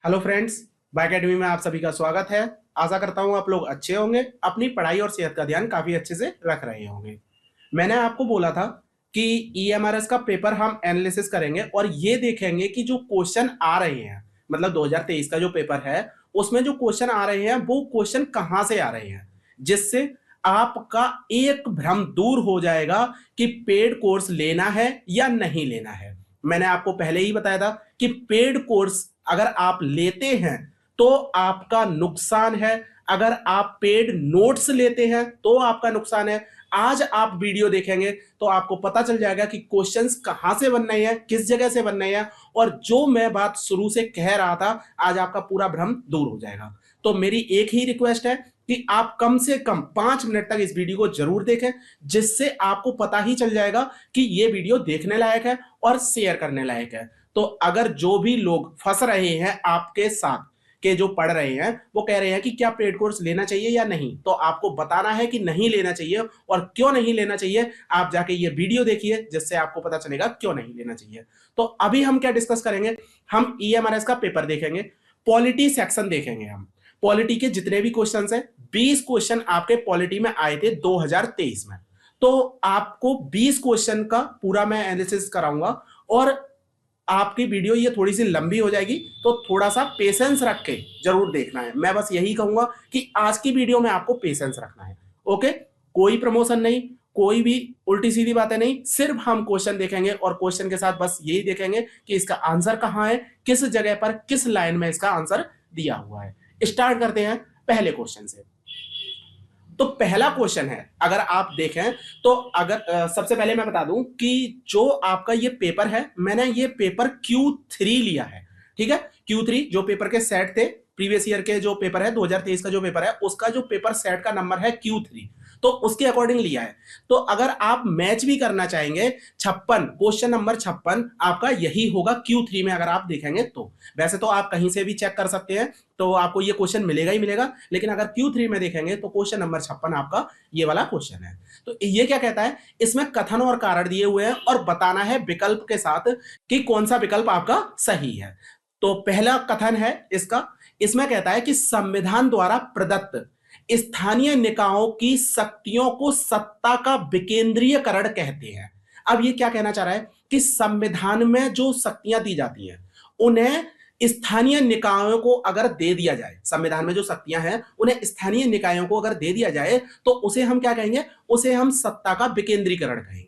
Hello friends, bye academy में आप सभी का स्वागत है। आशा करता हूं आप लोग अच्छे होंगे, अपनी पढ़ाई और सेहत का ध्यान काफी अच्छे से रख रहे होंगे। मैंने आपको बोला था कि ईएमआरएस का पेपर हम एनालिसिस करेंगे और ये देखेंगे कि जो क्वेश्चन आ रहे हैं, मतलब 2023 का जो पेपर है उसमें जो क्वेश्चन आ रहे हैं वो क्वेश्चन कहां से आ रहे हैं, जिससे आपका एक भ्रम दूर हो जाएगा कि पेड कोर्स लेना है या नहीं लेना है। मैंने आपको पहले ही बताया था कि पेड कोर्स अगर आप लेते हैं तो आपका नुकसान है, अगर आप पेड नोट्स लेते हैं तो आपका नुकसान है। आज आप वीडियो देखेंगे तो आपको पता चल जाएगा कि क्वेश्चंस कहां से बन रहे हैं, किस जगह से बन रहे हैं, और जो मैं बात शुरू से कह रहा था आज आपका पूरा भ्रम दूर हो जाएगा। तो मेरी एक ही रिक्वेस्ट है कि आप कम से कम 5 मिनट तक इस वीडियो को जरूर देखें, जिससे आपको पता ही चल जाएगा कि ये वीडियो देखने लायक है और शेयर करने लायक है। तो अगर जो भी लोग फंस रहे हैं आपके साथ के जो पढ़ रहे हैं वो कह रहे हैं कि क्या पेड कोर्स लेना चाहिए या नहीं, तो आपको बताना है कि नहीं लेना चाहिए और क्यों नहीं लेना चाहिए। आप जाके ये वीडियो देखिए जिससे आपको पता चलेगा क्यों नहीं लेना चाहिए। तो अभी हम क्या डिस्कस करेंगे, हम ईएमआरएस का पेपर देखेंगे, पॉलिटी सेक्शन देखेंगे। हम पॉलिटी के जितने भी क्वेश्चन है, 20 क्वेश्चन आपके पॉलिटी में आए थे 2023 में। तो आपको 20 क्वेश्चन का पूरा मैं एनालिसिस कराऊंगा और आपकी वीडियो ये थोड़ी सी लंबी हो जाएगी, तो थोड़ा सा पेशेंस रख के जरूर देखना है। मैं बस यही कहूंगा कि आज की वीडियो में आपको पेशेंस रखना है। ओके, कोई प्रमोशन नहीं, कोई भी उल्टी सीधी बातें नहीं, सिर्फ हम क्वेश्चन देखेंगे और क्वेश्चन के साथ बस यही देखेंगे कि इसका आंसर कहां है, किस जगह पर, किस लाइन में इसका आंसर दिया हुआ है। स्टार्ट करते हैं पहले क्वेश्चन से। तो पहला क्वेश्चन है, अगर आप देखें तो अगर सबसे पहले मैं बता दूं कि जो आपका ये पेपर है, मैंने ये पेपर Q3 लिया है। ठीक है, Q3 जो पेपर के सेट थे, प्रीवियस ईयर के जो पेपर है 2023 का जो पेपर है उसका जो पेपर सेट का नंबर है Q3, तो उसके अकॉर्डिंग लिया है। तो अगर आप मैच भी करना चाहेंगे, 56 क्वेश्चन नंबर 56 आपका यही होगा Q3 में, अगर आप देखेंगे तो। वैसे तो आप कहीं से भी चेक कर सकते हैं तो आपको ये क्वेश्चन मिलेगा ही मिलेगा, लेकिन अगर Q3 में देखेंगे तो क्वेश्चन नंबर 56 आपका ये वाला क्वेश्चन है। तो ये क्या कहता है, इसमें कथन और कारण दिए हुए हैं और बताना है विकल्प के साथ कि कौन सा विकल्प आपका सही है। तो पहला कथन है इसका, इसमें कहता है कि संविधान द्वारा प्रदत्त स्थानीय निकायों की शक्तियों को सत्ता का विकेंद्रीयकरण कहते हैं। अब ये क्या कहना चाह रहा है कि संविधान में जो शक्तियां दी जाती हैं उन्हें स्थानीय निकायों को अगर दे दिया जाए, संविधान में जो शक्तियां हैं उन्हें स्थानीय निकायों को अगर दे दिया जाए तो उसे हम क्या कहेंगे, उसे हम सत्ता का विकेंद्रीकरण कहेंगे।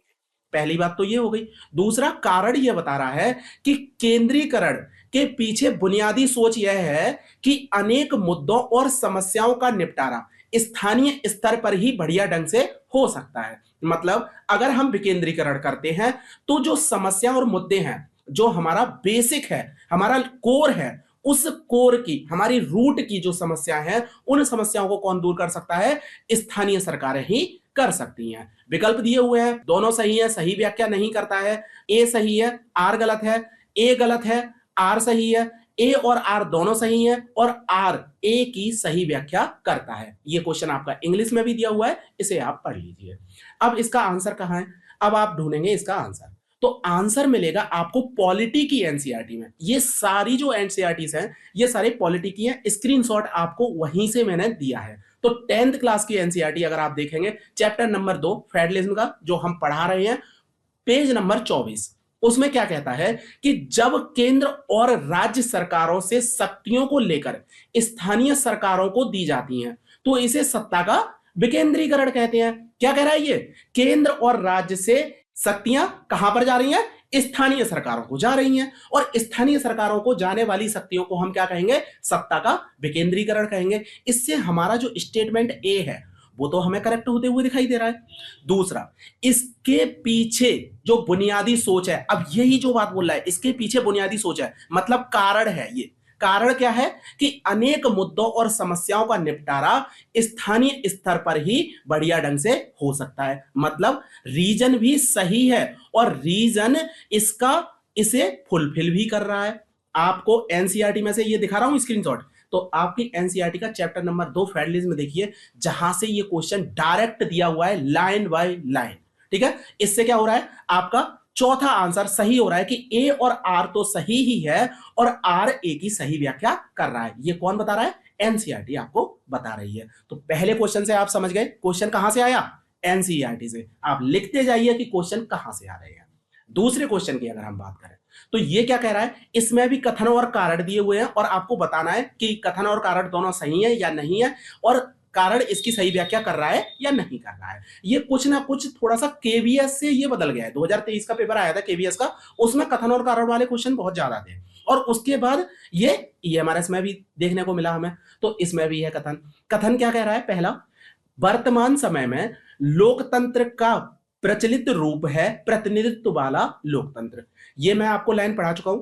पहली बात तो ये हो गई। दूसरा कारण यह बता रहा है कि केंद्रीकरण के पीछे बुनियादी सोच यह है कि अनेक मुद्दों और समस्याओं का निपटारा स्थानीय स्तर पर ही बढ़िया ढंग से हो सकता है। मतलब अगर हम विकेंद्रीकरण करते हैं तो जो समस्या और मुद्दे हैं, जो हमारा बेसिक है, हमारा कोर है, उस कोर की, हमारी रूट की जो समस्या है, उन समस्याओं को कौन दूर कर सकता है, स्थानीय सरकारें ही कर सकती हैं। विकल्प दिए हुए हैं, दोनों सही है, सही व्याख्या नहीं करता है। ए सही है, आर गलत है, ए गलत है, आर सही है, ए और आर दोनों सही है और आर ए की सही व्याख्या करता है। ये क्वेश्चन आपका इंग्लिश में भी दिया हुआ है, इसे आप पढ़ लीजिए। अब इसका आंसर कहां है, अब आप ढूंढेंगे इसका आंसर। तो आंसर मिलेगा आपको पॉलिटी की एनसीईआरटी में। ये सारी जो एनसीईआरटीज हैं ये सारे पॉलिटी की हैं, स्क्रीनशॉट आपको वहीं से मैंने दिया है। तो 10th क्लास की एनसीईआरटी अगर आप देखेंगे, चैप्टर नंबर 2 फेडरलिज्म का जो हम पढ़ा रहे हैं, पेज नंबर 24, उसमें क्या कहता है कि जब केंद्र और राज्य सरकारों से शक्तियों को लेकर स्थानीय सरकारों को दी जाती हैं तो इसे सत्ता का विकेंद्रीकरण कहते हैं। क्या कह रहा है ये, केंद्र और राज्य से शक्तियां कहां पर जा रही हैं, स्थानीय सरकारों को जा रही हैं, और स्थानीय सरकारों को जाने वाली शक्तियों को हम क्या कहेंगे, सत्ता का विकेंद्रीकरण कहेंगे। इससे हमारा जो स्टेटमेंट ए है वो तो हमें करेक्ट होते हुए दिखाई दे रहा है। दूसरा, इसके पीछे जो बुनियादी सोच है, अब यही जो बात बोल रहा है, इसके पीछे बुनियादी सोच है, मतलब कारण है। ये कारण क्या है कि अनेक मुद्दों और समस्याओं का निपटारा स्थानीय स्तर पर ही बढ़िया ढंग से हो सकता है। मतलब रीजन भी सही है और रीजन इसका इसे फुलफिल भी कर रहा है। आपको एनसीईआरटी में से ये दिखा रहा हूं स्क्रीनशॉट, तो आपकी एनसीईआरटी का चैप्टर नंबर 2 फेडरलिज्म में देखिए, जहां से ये क्वेश्चन डायरेक्ट दिया हुआ है लाइन बाय लाइन। ठीक है, इससे क्या हो रहा है, आपका चौथा आंसर सही हो रहा है कि ए और आर तो सही ही है और आर ए की सही व्याख्या कर रहा है। ये कौन बता रहा है? एनसीईआरटी आपको बता रही है। तो पहले क्वेश्चन से आप समझ गए क्वेश्चन कहां से आया? एनसीईआरटी से। आप लिखते जाइए कि क्वेश्चन कहां से आ रहे हैं। दूसरे क्वेश्चन की अगर हम बात करें तो ये क्या कह रहा है? इसमें भी कथन और कारण दिए हुए हैं और आपको बताना है कि कथन और कारण दोनों सही है या नहीं है, और कारण इसकी सही व्याख्या कर रहा है या नहीं कर रहा है। ये कुछ ना कुछ थोड़ा सा केवीएस से ये बदल गया है। 2023 का पेपर आया था केवीएस का, उसमें कथन और कारण वाले क्वेश्चन बहुत ज्यादा थे और उसके बाद ये ईएमआरएस में भी देखने को मिला हमें। तो इसमें भी है कथन। कथन क्या कह रहा है? पहला, वर्तमान समय में लोकतंत्र का प्रचलित रूप है प्रतिनिधित्व वाला लोकतंत्र। ये मैं आपको लाइन पढ़ा चुका हूं।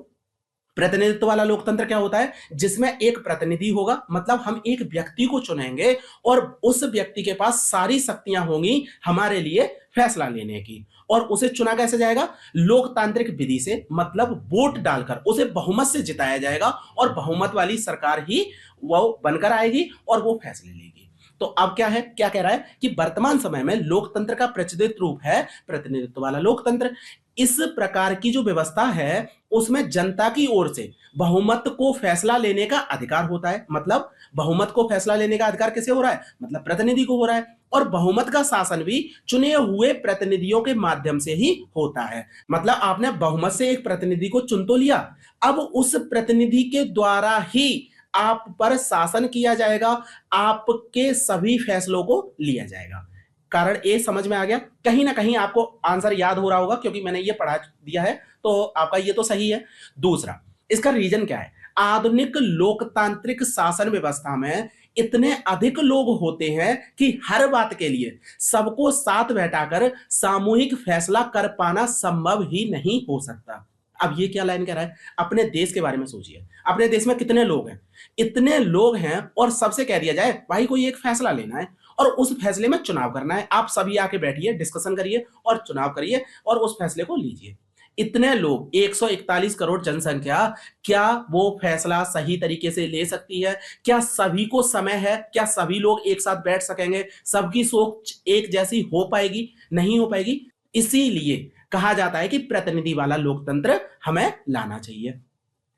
प्रतिनिधित्व वाला लोकतंत्र क्या होता है? जिसमें एक प्रतिनिधि होगा, मतलब हम एक व्यक्ति को चुनेंगे और उस व्यक्ति के पास सारी शक्तियां होंगी हमारे लिए फैसला लेने की। और उसे चुना कैसे जाएगा? लोकतांत्रिक विधि से, मतलब वोट डालकर उसे बहुमत से जिताया जाएगा और बहुमत वाली सरकार ही वो बनकर आएगी और वो फैसले लेगी। तो अब क्या है, क्या कह रहा है कि वर्तमान समय में लोकतंत्र का प्रचलित रूप है प्रतिनिधित्व वाला लोकतंत्र। इस प्रकार की जो व्यवस्था है उसमें जनता की ओर से बहुमत को फैसला लेने का अधिकार होता है। मतलब बहुमत को फैसला लेने का अधिकार किसे हो रहा है? मतलब प्रतिनिधि को हो रहा है। और बहुमत का शासन भी चुने हुए प्रतिनिधियों के माध्यम से ही होता है। मतलब आपने बहुमत से एक प्रतिनिधि को चुन तो लिया, अब उस प्रतिनिधि के द्वारा ही आप पर शासन किया जाएगा, आपके सभी फैसलों को लिया जाएगा। कारण ए समझ में आ गया? कहीं ना कहीं आपको आंसर याद हो रहा होगा क्योंकि मैंने ये पढ़ा दिया है, तो आपका ये तो सही है। दूसरा, इसका रीजन क्या है? आधुनिक लोकतांत्रिक शासन व्यवस्था में इतने अधिक लोग होते हैं कि हर बात के लिए सबको साथ बैठाकर सामूहिक फैसला कर पाना संभव ही नहीं हो सकता। अब ये क्या लाइन कह रहा है? अपने देश के बारे में सोचिए। अपने देश में कितने लोग हैं? इतने लोग हैं और सबसे कह दिया जाए भाई कोई एक फैसला लेना है और उस फैसले में चुनाव करना है। आप सभी आके बैठिए, डिस्कशन करिए और चुनाव करिए और उस फैसले को लीजिए। इतने लोग, 141 करोड़ जनसंख्या, क्या वो फैसला सही तरीके से ले सकती है? क्या सभी को समय है? क्या सभी लोग एक साथ बैठ सकेंगे? सबकी सोच एक जैसी हो पाएगी? नहीं हो पाएगी। इसीलिए कहा जाता है कि प्रतिनिधि वाला लोकतंत्र हमें लाना चाहिए।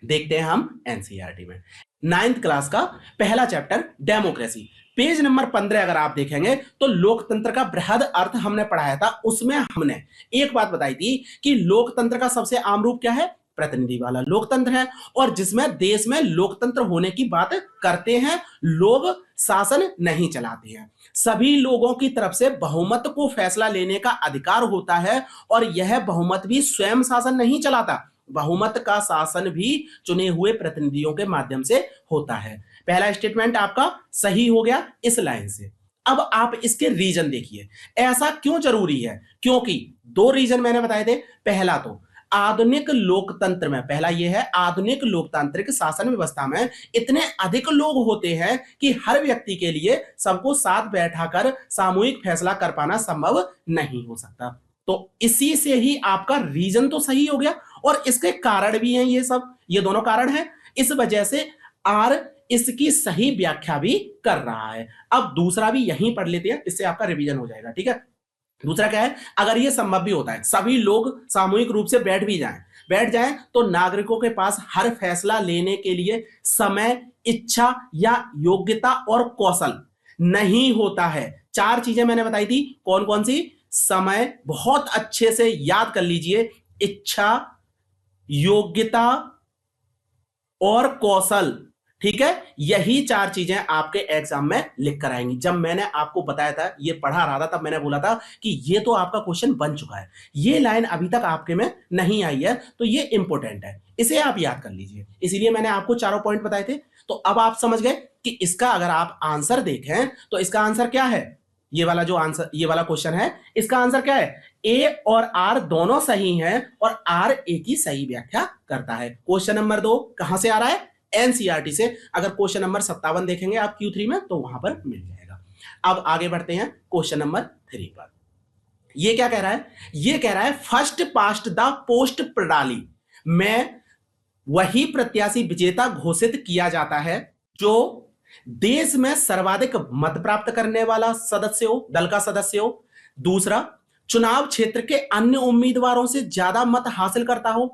देखते हैं हम एनसीईआरटी में 9th क्लास का पहला चैप्टर डेमोक्रेसी, पेज नंबर 15 अगर आप देखेंगे तो लोकतंत्र का बृहद अर्थ हमने पढ़ाया था। उसमें हमने एक बात बताई थी कि लोकतंत्र का सबसे आम रूप क्या है? प्रतिनिधि वाला लोकतंत्र है, और जिसमें देश में लोकतंत्र होने की बात करते हैं, लोग शासन नहीं चलाते हैं। सभी लोगों की तरफ से बहुमत को फैसला लेने का अधिकार होता है और यह बहुमत भी स्वयं शासन नहीं चलाता, बहुमत का शासन भी चुने हुए प्रतिनिधियों के माध्यम से होता है। पहला स्टेटमेंट आपका सही हो गया इस लाइन से। अब आप इसके रीजन देखिए, ऐसा क्यों जरूरी है? क्योंकि दो रीजन मैंने बताए थे। पहला तो आधुनिक लोकतंत्र में, पहला यह है आधुनिक लोकतांत्रिक शासन व्यवस्था में इतने अधिक लोग होते हैं कि हर व्यक्ति के लिए सबको साथ बैठाकर सामूहिक फैसला कर पाना संभव नहीं हो सकता। तो इसी से ही आपका रीजन तो सही हो गया और इसके कारण भी हैं, ये दोनों कारण हैं। इस वजह से आर इसकी सही व्याख्या भी कर रहा है। अब दूसरा भी यहीं पढ़ लेते हैं, इससे आपका रिवीजन हो जाएगा। ठीक है, दूसरा क्या है? अगर ये संभव भी होता है, सभी लोग सामूहिक रूप से बैठ जाएं तो नागरिकों के पास हर फैसला लेने के लिए समय, इच्छा या योग्यता और कौशल नहीं होता है। चार चीजें मैंने बताई थी, कौन कौन सी? समय, बहुत अच्छे से याद कर लीजिए, इच्छा, योग्यता और कौशल। ठीक है, यही चार चीजें आपके एग्जाम में लिख कर आएंगी। जब मैंने आपको बताया था, ये पढ़ा रहा था, तब मैंने बोला था कि ये तो आपका क्वेश्चन बन चुका है, ये लाइन अभी तक आपके में नहीं आई है, तो ये इंपॉर्टेंट है, इसे आप याद कर लीजिए। इसीलिए मैंने आपको चारों पॉइंट बताए थे। तो अब आप समझ गए कि इसका अगर आप आंसर देखें तो इसका आंसर क्या है? ये वाला जो आंसर, ये वाला क्वेश्चन है, इसका आंसर क्या है? ए और आर दोनों सही हैं और आर ए की सही व्याख्या करता है। क्वेश्चन नंबर 2 कहां से आ रहा है? एनसीईआरटी से। अगर क्वेश्चन नंबर 57 देखेंगे आप Q3 में तो वहां पर मिल जाएगा। अब आगे बढ़ते हैं क्वेश्चन नंबर 3 पर। ये क्या कह रहा है? ये कह रहा है फर्स्ट पास्ट द पोस्ट प्रणाली में वही प्रत्याशी विजेता घोषित किया जाता है जो देश में सर्वाधिक मत प्राप्त करने वाला सदस्य हो, दल का सदस्य हो। दूसरा, चुनाव क्षेत्र के अन्य उम्मीदवारों से ज्यादा मत हासिल करता हो।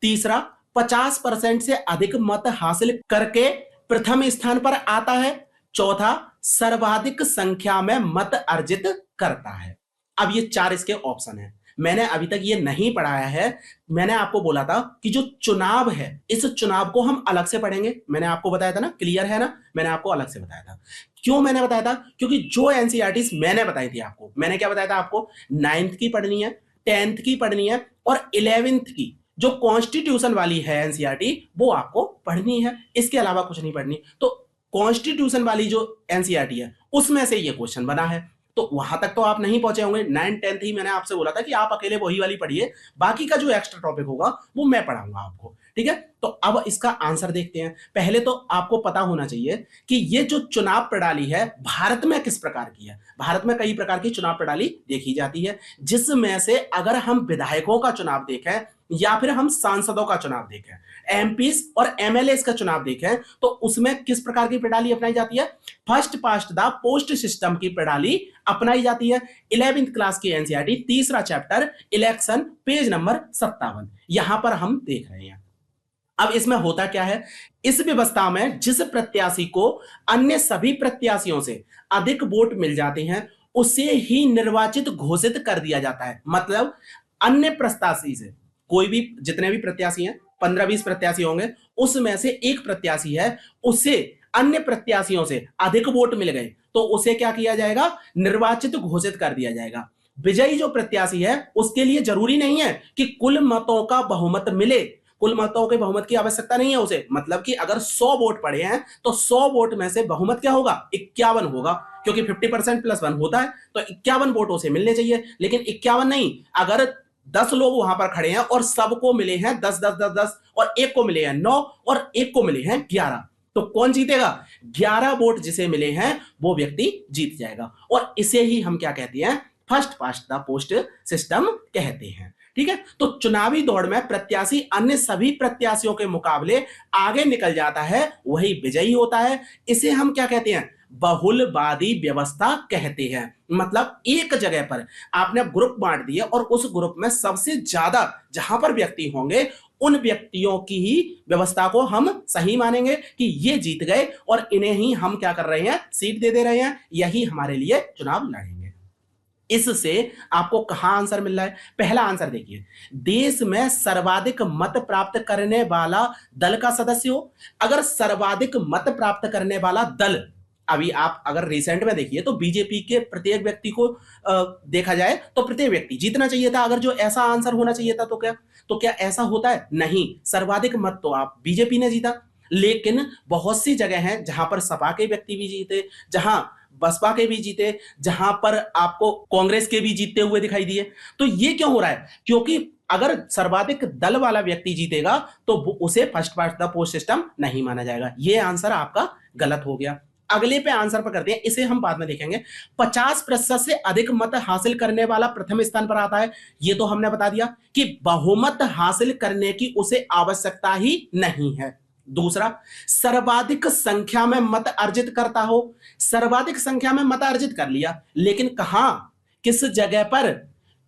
तीसरा, 50% से अधिक मत हासिल करके प्रथम स्थान पर आता है। चौथा, सर्वाधिक संख्या में मत अर्जित करता है। अब ये चार इसके ऑप्शन है। मैंने अभी तक ये नहीं पढ़ाया है। मैंने आपको बोला था कि जो चुनाव है, इस चुनाव को हम अलग से पढ़ेंगे। मैंने आपको बताया था ना, क्लियर है ना, मैंने आपको अलग से बताया था। क्यों मैंने बताया था? क्योंकि जो एनसीईआरटी मैंने बताई थी आपको, मैंने क्या बताया था आपको, 9th की पढ़नी है, 10th की पढ़नी है और 11th की जो कॉन्स्टिट्यूशन वाली है एनसीईआरटी, वो आपको पढ़नी है। इसके अलावा कुछ नहीं पढ़नी। तो कॉन्स्टिट्यूशन वाली जो एनसीईआरटी है उसमें से ये क्वेश्चन बना है। तो वहां तक तो आप नहीं पहुंचे होंगे। 9th 10th ही मैंने आपसे बोला था कि आप अकेले वही वाली पढ़िए, बाकी का जो एक्स्ट्रा टॉपिक होगा वो मैं पढ़ाऊंगा आपको, ठीक है। तो अब इसका आंसर देखते हैं। पहले तो आपको पता होना चाहिए कि ये जो चुनाव प्रणाली है भारत में किस प्रकार की है। भारत में कई प्रकार की चुनाव प्रणाली देखी जाती है, जिसमें से अगर हम विधायकों का चुनाव देखें या फिर हम सांसदों का चुनाव देखें, एमपीस और एमएलए का चुनाव देखें, तो उसमें किस प्रकार की प्रणाली अपनाई जाती है? First past the post system की प्रणाली अपनाई जाती है। 11th क्लास की एनसीईआरटी, तीसरा चैप्टर इलेक्शन, पेज नंबर 57 यहां पर हम देख रहे हैं। अब इसमें होता क्या है, इस व्यवस्था में जिस प्रत्याशी को अन्य सभी प्रत्याशियों से अधिक वोट मिल जाते हैं उसे ही निर्वाचित घोषित कर दिया जाता है। मतलब अन्य प्रत्याशी से, कोई भी, जितने भी प्रत्याशी हैं 15-20 प्रत्याशी होंगे, उसमें से एक प्रत्याशी है, उसे अन्य प्रत्याशियों से अधिक वोट मिल गए तो उसे क्या किया जाएगा? निर्वाचित घोषित कर दिया जाएगा। विजयी जो प्रत्याशी है उसके लिए जरूरी नहीं है कि कुल मतों का बहुमत मिले, कुल मतों के बहुमत की आवश्यकता नहीं है उसे। मतलब कि अगर 100 वोट पड़े हैं तो 100 वोट में से बहुमत क्या होगा? 51 होगा, क्योंकि 50% + 1 होता है, तो 51 वोट उसे मिलने चाहिए। लेकिन 51 नहीं, अगर 10 लोग वहां पर खड़े हैं और सबको मिले हैं 10 10 10 10 और एक को मिले हैं 9 और एक को मिले हैं 11, तो कौन जीतेगा? 11 वोट जिसे मिले हैं वो व्यक्ति जीत जाएगा। और इसे ही हम क्या कहते हैं? First past the post system कहते हैं, ठीक है। तो चुनावी दौड़ में प्रत्याशी अन्य सभी प्रत्याशियों के मुकाबले आगे निकल जाता है, वही विजयी होता है। इसे हम क्या कहते हैं? बहुलवादी व्यवस्था कहते हैं। मतलब एक जगह पर आपने ग्रुप बांट दिए और उस ग्रुप में सबसे ज्यादा जहां पर व्यक्ति होंगे उन व्यक्तियों की ही व्यवस्था को हम सही मानेंगे कि ये जीत गए और इन्हें ही हम क्या कर रहे हैं? सीट दे रहे हैं, यही हमारे लिए चुनाव लड़ेंगे। इससे आपको कहां आंसर मिल रहा है? पहला आंसर देखिए, देश में सर्वाधिक मत प्राप्त करने वाला दल का सदस्य हो। अगर सर्वाधिक मत प्राप्त करने वाला दल, अभी आप अगर रिसेंट में देखिए तो बीजेपी के प्रत्येक व्यक्ति को देखा जाए तो प्रत्येक व्यक्ति जीतना चाहिए था। अगर जो ऐसा आंसर होना चाहिए था तो क्या ऐसा होता है? नहीं, सर्वाधिक मत तो आप बीजेपी ने जीता। लेकिन बहुत सी जगह हैं जहां पर सपा के व्यक्ति भी जीते, जहां बसपा के भी जीते, जहां पर आपको कांग्रेस के भी जीतते हुए दिखाई दिए। तो ये क्यों हो रहा है? क्योंकि अगर सर्वाधिक दल वाला व्यक्ति जीतेगा तो उसे first past the post system नहीं माना जाएगा। ये आंसर आपका गलत हो गया। अगले पे आंसर पर करते हैं, इसे हम बाद में देखेंगे। 50% से अधिक मत हासिल करने वाला प्रथम स्थान पर आता है। ये तो हमने बता दिया कि बहुमत हासिल करने की उसे आवश्यकता ही नहीं है। दूसरा, सर्वाधिक संख्या में मत अर्जित करता हो। सर्वाधिक संख्या में मत अर्जित कर लिया, लेकिन कहां, किस जगह पर?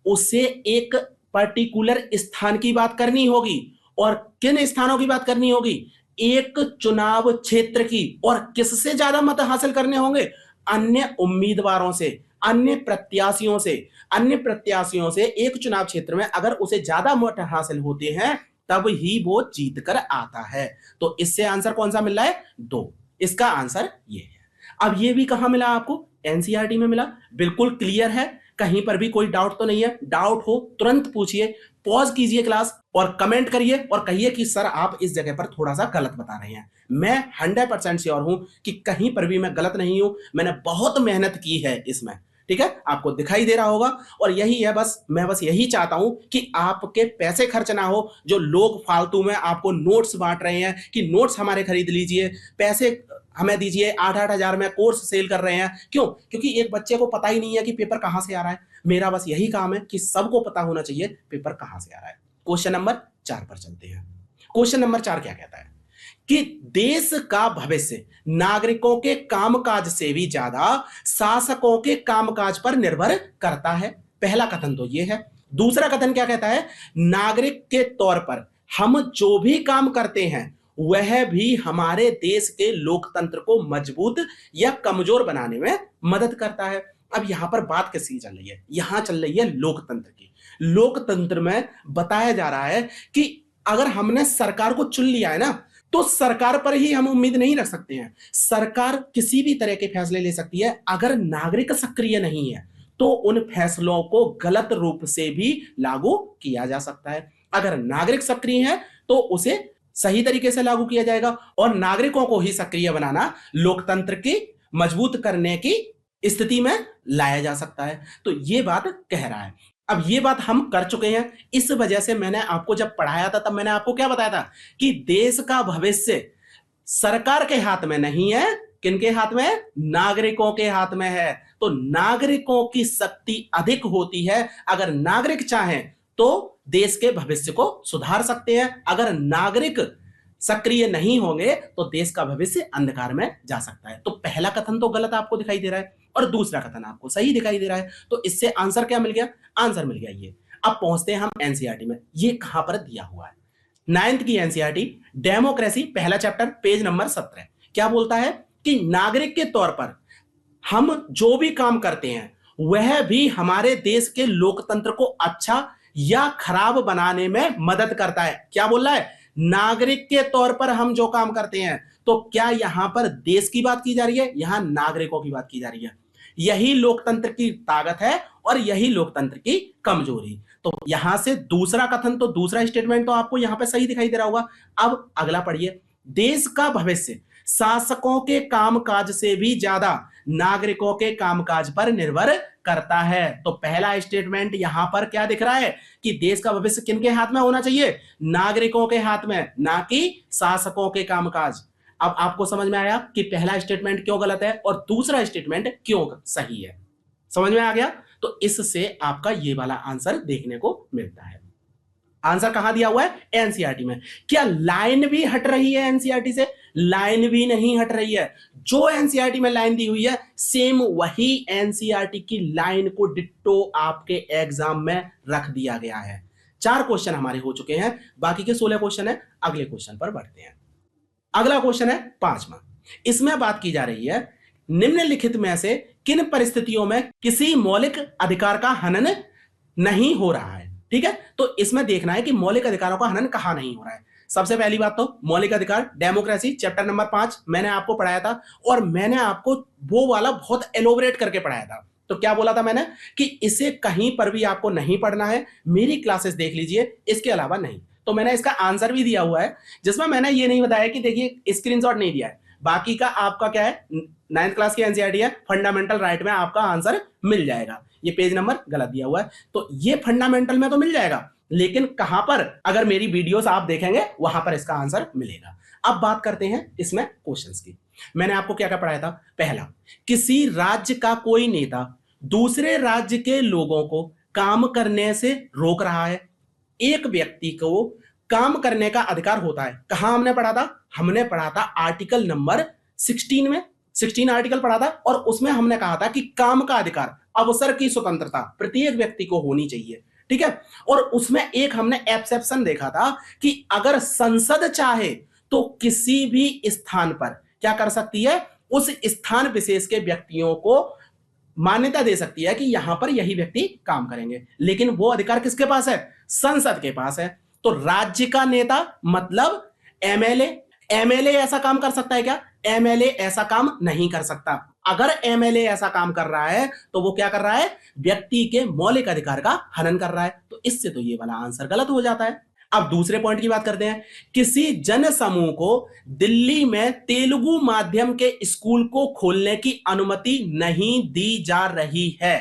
उसे एक पर्टिकुलर स्थान की बात करनी होगी। और किन स्थानों की बात करनी होगी? एक चुनाव क्षेत्र की। और किससे ज्यादा मत हासिल करने होंगे? अन्य उम्मीदवारों से, अन्य प्रत्याशियों से। अन्य प्रत्याशियों से एक चुनाव क्षेत्र में अगर उसे ज्यादा मत हासिल होते हैं तब ही वो जीत कर आता है। तो इससे आंसर कौन सा मिल रहा है? 2। इसका आंसर ये है। अब ये भी कहां मिला आपको? एनसीईआरटी में मिला। बिल्कुल क्लियर है, कहीं पर भी कोई डाउट तो नहीं है? डाउट हो तुरंत पूछिए, पॉज कीजिए क्लास और कमेंट करिए और कहिए कि सर आप इस जगह पर थोड़ा सा गलत बता रहे हैं। मैं 100% श्योर हूं कि कहीं पर भी मैं गलत नहीं हूं। मैंने बहुत मेहनत की है इसमें, ठीक है, आपको दिखाई दे रहा होगा। और यही है, बस मैं बस यही चाहता हूं कि आपके पैसे खर्च ना हो। जो लोग फालतू में आपको नोट्स बांट रहे हैं कि नोट्स हमारे खरीद लीजिए, पैसे हमें दीजिए, 8-8 हजार में कोर्स सेल कर रहे हैं, क्यों? क्योंकि एक बच्चे को पता ही नहीं है कि पेपर कहां से आ रहा है। मेरा बस यही काम है कि सबको पता होना चाहिए पेपर कहां से आ रहा है। क्वेश्चन नंबर 4 पर चलते हैं। क्वेश्चन नंबर 4 क्या कहता है कि देश का भविष्य नागरिकों के कामकाज से भी ज्यादा शासकों के कामकाज पर निर्भर करता है। पहला कथन तो ये है। दूसरा कथन क्या कहता है? नागरिक के तौर पर हम जो भी काम करते हैं वह भी हमारे देश के लोकतंत्र को मजबूत या कमजोर बनाने में मदद करता है। अब यहां पर बात किसकी चल रही है? यहां चल रही है लोकतंत्र की। लोकतंत्र में बताया जा रहा है कि अगर हमने सरकार को चुन लिया है ना, तो सरकार पर ही हम उम्मीद नहीं रख सकते हैं। सरकार किसी भी तरह के फैसले ले सकती है, अगर नागरिक सक्रिय नहीं है तो उन फैसलों को गलत रूप से भी लागू किया जा सकता है। अगर नागरिक सक्रिय है तो उसे सही तरीके से लागू किया जाएगा, और नागरिकों को ही सक्रिय बनाना लोकतंत्र की मजबूत करने की स्थिति में लाया जा सकता है। तो ये बात कह रहा है। अब ये बात हम कर चुके हैं, इस वजह से मैंने आपको जब पढ़ाया था तब मैंने आपको क्या बताया था कि देश का भविष्य सरकार के हाथ में नहीं है, किनके हाथ में है? नागरिकों के हाथ में है। तो नागरिकों की शक्ति अधिक होती है। अगर नागरिक चाहें तो देश के भविष्य को सुधार सकते हैं, अगर नागरिक सक्रिय नहीं होंगे तो देश का भविष्य अंधकार में जा सकता है। तो पहला कथन तो गलत आपको दिखाई दे रहा है और दूसरा कथन आपको सही दिखाई दे रहा है। तो इससे आंसर क्या मिल गया? आंसर मिल गया ये। अब पहुंचते हैं हम एनसीईआरटी में। ये कहां पर दिया हुआ है? 9th की एनसीईआरटी डेमोक्रेसी, पहला चैप्टर, पेज नंबर 17। क्या बोलता है कि नागरिक के तौर पर हम जो भी काम करते हैं वह भी हमारे देश के लोकतंत्र को अच्छा या खराब बनाने में मदद करता है। क्या बोल रहा है? नागरिक के तौर पर हम जो काम करते हैं, तो क्या यहां पर देश की बात की जा रही है? यहां नागरिकों की बात की जा रही है। यही लोकतंत्र की ताकत है और यही लोकतंत्र की कमजोरी। तो यहां से दूसरा कथन तो, दूसरा स्टेटमेंट तो आपको यहां पे सही दिखाई दे रहा होगा। अब अगला पढ़िए। देश का भविष्य शासकों के कामकाज से भी ज्यादा नागरिकों के कामकाज पर निर्भर करता है। तो पहला स्टेटमेंट यहां पर क्या दिख रहा है कि देश का भविष्य किनके हाथ में होना चाहिए? नागरिकों के हाथ में, ना कि शासकों के कामकाज। अब आपको समझ में आया कि पहला स्टेटमेंट क्यों गलत है और दूसरा स्टेटमेंट क्यों सही है? समझ में आ गया? तो इससे आपका ये वाला आंसर देखने को मिलता है। आंसर कहां दिया हुआ है? एनसीईआरटी में। क्या लाइन भी हट रही है एनसीईआरटी से? लाइन भी नहीं हट रही है। जो एनसीईआरटी में लाइन दी हुई है सेम वही एनसीईआरटी की लाइन को डिट्टो आपके एग्जाम में रख दिया गया है। 4 क्वेश्चन हमारे हो चुके हैं, बाकी के 16 क्वेश्चन है। अगले क्वेश्चन पर बढ़ते हैं। अगला क्वेश्चन है 5वां। इसमें बात की जा रही है निम्नलिखित में से किन परिस्थितियों में किसी मौलिक अधिकार का हनन नहीं हो रहा है। ठीक है, तो इसमें देखना है कि मौलिक अधिकारों का हनन कहां नहीं हो रहा है। सबसे पहली बात तो मौलिक अधिकार, डेमोक्रेसी, चैप्टर नंबर 5 मैंने आपको पढ़ाया था, और मैंने आपको वो वाला बहुत एलोबरेट करके पढ़ाया था। तो क्या बोला था मैंने कि इसे कहीं पर भी आपको नहीं पढ़ना है, मेरी क्लासेस देख लीजिए, इसके अलावा नहीं। तो मैंने इसका आंसर भी दिया हुआ है, जिसमें मैंने ये नहीं बताया कि देखिए स्क्रीनशॉट नहीं दिया है। बाकी का आपका क्या है, 9th क्लास की एनसीईआरटी है, फंडामेंटल राइट में आपका आंसर मिल जाएगा। ये पेज नंबर गलत दिया हुआ है, तो ये फंडामेंटल में तो मिल जाएगा, लेकिन कहां पर, अगर मेरी वीडियोस आप देखेंगे वहां पर इसका आंसर मिलेगा। अब बात करते हैं इसमें क्वेश्चंस की। मैंने आपको क्या क्या पढ़ाया था? पहला, किसी राज्य का कोई नेता दूसरे राज्य के लोगों को काम करने से रोक रहा है। एक व्यक्ति को काम करने का अधिकार होता है। कहां हमने पढ़ा था? हमने पढ़ा था आर्टिकल नंबर 16 में, 16 आर्टिकल पढ़ा था, और उसमें हमने कहा था कि काम का अधिकार, अवसर की स्वतंत्रता प्रत्येक व्यक्ति को होनी चाहिए। ठीक है, और उसमें एक हमने एक्सेप्शन देखा था कि अगर संसद चाहे तो किसी भी स्थान पर क्या कर सकती है, उस स्थान विशेष के व्यक्तियों को मान्यता दे सकती है कि यहां पर यही व्यक्ति काम करेंगे। लेकिन वो अधिकार किसके पास है? संसद के पास है। तो राज्य का नेता मतलब एमएलए, एमएलए ऐसा काम कर सकता है क्या? एमएलए ऐसा काम नहीं कर सकता। अगर एमएलए ऐसा काम कर रहा है तो वो क्या कर रहा है? व्यक्ति के मौलिक अधिकार का हनन कर रहा है। तो इससे तो ये वाला आंसर गलत हो जाता है। अब दूसरे पॉइंट की बात करते हैं। किसी जन समूह को दिल्ली में तेलुगु माध्यम के स्कूल को खोलने की अनुमति नहीं दी जा रही है।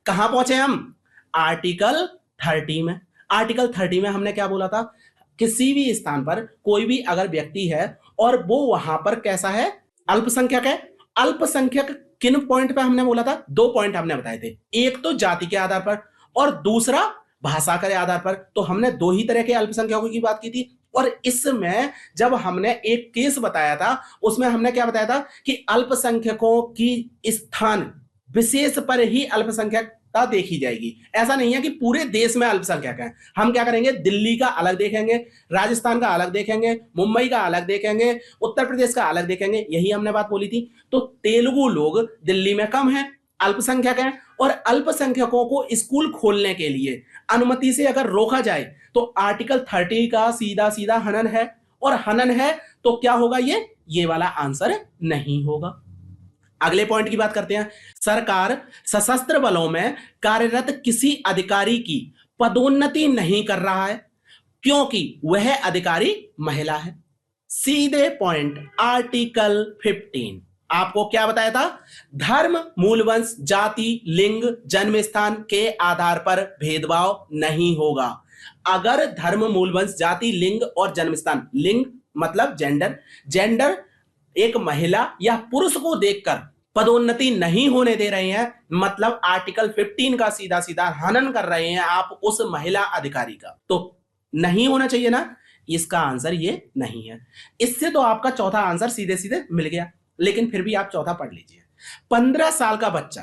कहां पहुंचे हम? आर्टिकल 30 में। आर्टिकल 30 में हमने क्या बोला था? किसी भी स्थान पर कोई भी अगर व्यक्ति है और वो वहां पर कैसा है? अल्पसंख्यक है। अल्पसंख्यक किन पॉइंट पे हमने बोला था? 2 पॉइंट हमने बताए थे, एक तो जाति के आधार पर और दूसरा भाषा के आधार पर। तो हमने 2 ही तरह के अल्पसंख्यकों की बात की थी। और इसमें जब हमने एक केस बताया था उसमें हमने क्या बताया था कि अल्पसंख्यकों की स्थान विशेष पर ही अल्पसंख्यक समानता देखी जाएगी। ऐसा नहीं है कि पूरे देश में अल्पसंख्यक हैं। हम क्या करेंगे, दिल्ली का अलग देखेंगे, राजस्थान का अलग देखेंगे, मुंबई का अलग देखेंगे, उत्तर प्रदेश का अलग देखेंगे। यही हमने बात बोली थी। तो तेलुगु लोग दिल्ली में कम हैं, अल्पसंख्यक हैं, और अल्पसंख्यकों को स्कूल खोलने के लिए अनुमति से अगर रोका जाए तो आर्टिकल 30 का सीधा सीधा हनन है, और हनन है तो क्या होगा, ये वाला आंसर नहीं होगा। अगले पॉइंट की बात करते हैं। सरकार सशस्त्र बलों में कार्यरत किसी अधिकारी की पदोन्नति नहीं कर रहा है क्योंकि वह अधिकारी महिला है। सीधे पॉइंट, आर्टिकल 15 आपको क्या बताया था, धर्म, मूलवंश, जाति, लिंग, जन्म स्थान के आधार पर भेदभाव नहीं होगा। अगर धर्म, मूलवंश, जाति, लिंग और जन्म स्थान, लिंग मतलब जेंडर एक महिला या पुरुष को देखकर पदोन्नति नहीं होने दे रहे हैं, मतलब आर्टिकल 15 का सीधा सीधा हनन कर रहे हैं आप उस महिला अधिकारी का। तो नहीं होना चाहिए ना, इसका आंसर ये नहीं है। इससे तो आपका चौथा आंसर सीधे सीधे मिल गया, लेकिन फिर भी आप चौथा पढ़ लीजिए। 15 साल का बच्चा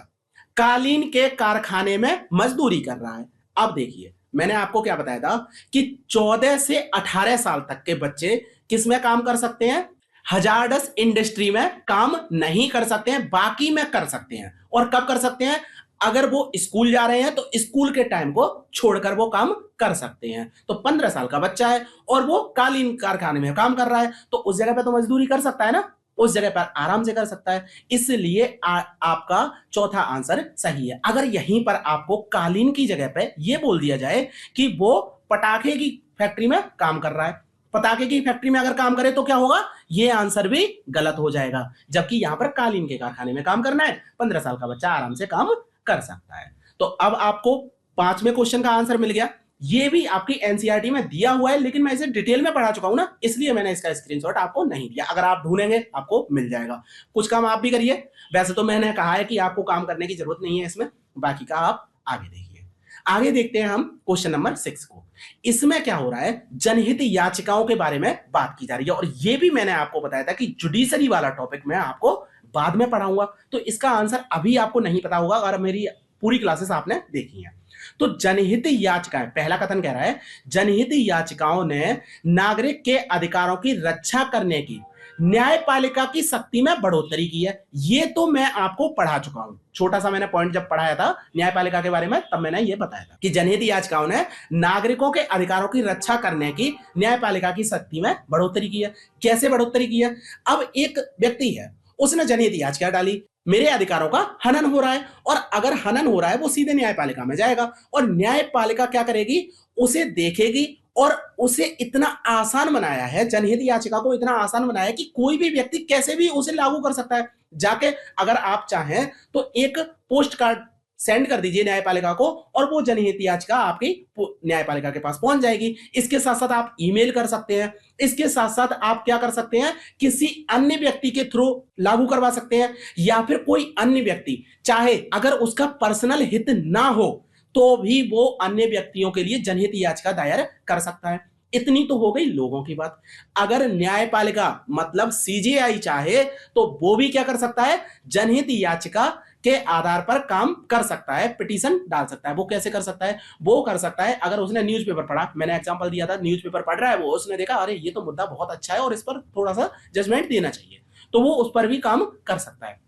कालीन के कारखाने में मजदूरी कर रहा है। अब देखिए, मैंने आपको क्या बताया था कि 14 से 18 साल तक के बच्चे किस में काम कर सकते हैं, हजार्डस इंडस्ट्री में काम नहीं कर सकते हैं, बाकी में कर सकते हैं। और कब कर सकते हैं, अगर वो स्कूल जा रहे हैं तो स्कूल के टाइम को छोड़कर वो काम कर सकते हैं। तो 15 साल का बच्चा है और वो कालीन कारखाने में काम कर रहा है, तो उस जगह पे तो मजदूरी कर सकता है ना, उस जगह पर आराम से कर सकता है। इसलिए आपका चौथा आंसर सही है। अगर यहीं पर आपको कालीन की जगह पे ये बोल दिया जाए कि वो पटाखे की फैक्ट्री में काम कर रहा है, पटाखे की फैक्ट्री में अगर काम करे तो क्या होगा, ये आंसर भी गलत हो जाएगा। जबकि यहां पर कालीन के कारखाने में काम करना है, 15 साल का बच्चा आराम से काम कर सकता है। तो अब आपको 5वें क्वेश्चन का आंसर मिल गया। ये भी आपकी एनसीईआरटी में दिया हुआ है, लेकिन मैं इसे डिटेल में पढ़ा चुका हूं ना, इसलिए मैंने इसका स्क्रीनशॉट आपको नहीं दिया। अगर आप ढूंढेंगे आपको मिल जाएगा। कुछ काम आप भी करिए। वैसे तो मैंने कहा है कि आपको काम करने की जरूरत नहीं है इसमें, बाकी का आप आगे देखिए। आगे देखते हैं हम क्वेश्चन नंबर 6 को। इसमें क्या हो रहा है, जनहित याचिकाओं के बारे में बात की जा रही है, और ये भी मैंने आपको बताया था कि जुडिशरी वाला टॉपिक मैं आपको बाद में पढ़ाऊंगा। तो इसका आंसर अभी आपको नहीं पता होगा अगर मेरी पूरी क्लासेस आपने देखी हैं। तो जनहित याचिकाएं, पहला कथन कह रहा है, जनहित याचिकाओं ने नागरिक के अधिकारों की रक्षा करने की न्यायपालिका की शक्ति में बढ़ोतरी की है। ये तो मैं आपको पढ़ा चुका हूं, छोटा सा मैंने पॉइंट जब पढ़ाया था न्यायपालिका के बारे में, तब मैंने ये बताया था कि जनहित याचिकाओं ने नागरिकों के अधिकारों की रक्षा करने की न्यायपालिका की शक्ति में बढ़ोतरी की है। कैसे बढ़ोतरी की है, अब एक व्यक्ति है, उसने जनहित याचिका डाली, मेरे अधिकारों का हनन हो रहा है, और अगर हनन हो रहा है वो सीधे न्यायपालिका में जाएगा, और न्यायपालिका क्या करेगी, उसे देखेगी, और उसे इतना आसान बनाया है, जनहित याचिका को इतना आसान बनाया है कि कोई भी व्यक्ति कैसे भी उसे लागू कर सकता है। जाके अगर आप चाहें तो एक पोस्ट कार्ड सेंड कर दीजिए न्यायपालिका को, और वो जनहित याचिका आपकी न्यायपालिका के पास पहुंच जाएगी। इसके साथ साथ आप ईमेल कर सकते हैं, इसके साथ साथ आप क्या कर सकते हैं, किसी अन्य व्यक्ति के थ्रू लागू करवा सकते हैं, या फिर कोई अन्य व्यक्ति चाहे अगर उसका पर्सनल हित ना हो तो भी वो अन्य व्यक्तियों के लिए जनहित याचिका दायर कर सकता है। इतनी तो हो गई लोगों की बात। अगर न्यायपालिका मतलब सीजेआई चाहे तो वो भी क्या कर सकता है, जनहित याचिका के आधार पर काम कर सकता है, पिटीशन डाल सकता है। वो कैसे कर सकता है, वो कर सकता है अगर उसने न्यूज़पेपर पढ़ा, मैंने एग्जांपल दिया था, न्यूज़पेपर पढ़ रहा है वो, उसने देखा अरे ये तो मुद्दा बहुत अच्छा है और इस पर थोड़ा सा जजमेंट देना चाहिए, तो वो उस पर भी काम कर सकता है।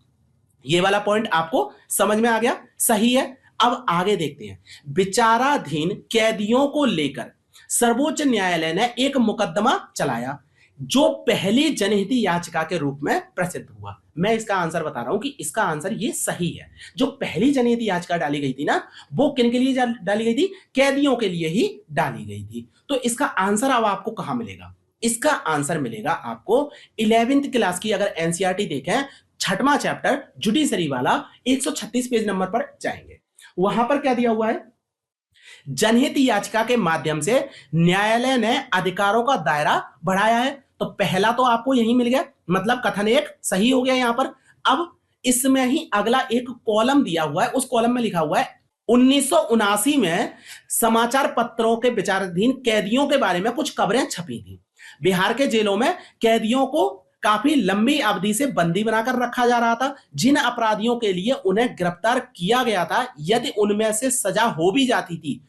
ये वाला पॉइंट आपको समझ में आ गया, सही है। अब आगे देखते हैं। विचाराधीन कैदियों को लेकर सर्वोच्च न्यायालय ने एक मुकदमा चलाया जो पहली जनहित याचिका के रूप में प्रसिद्ध हुआ। मैं इसका आंसर बता रहा हूं कि इसका आंसर ये सही है। जो पहली जनहित याचिका डाली गई थी ना, वो किन के लिए डाली गई थी, कैदियों के लिए ही डाली गई थी। तो इसका आंसर अब आपको कहां मिलेगा, इसका आंसर मिलेगा आपको 11वीं क्लास की अगर एनसीईआरटी देखें, 6वां चैप्टर जुडिशरी वाला 136 पेज नंबर पर जाएंगे। वहां पर क्या दिया हुआ है, जनहित याचिका के माध्यम से न्यायालय ने अधिकारों का दायरा बढ़ाया है। तो पहला तो आपको यही मिल गया, मतलब कथन 1 सही हो गया यहां पर। अब इसमें ही अगला एक कॉलम दिया हुआ है, उस कॉलम में लिखा हुआ है 1979 में समाचार पत्रों के विचाराधीन कैदियों के बारे में कुछ खबरें छपी थी। बिहार के जेलों में कैदियों को काफी लंबी अवधि से बंदी बनाकर रखा जा रहा था। जिन अपराधियों के लिए उन्हें गिरफ्तार किया गया था, यदि उनमें से सजा हो भी जाती थी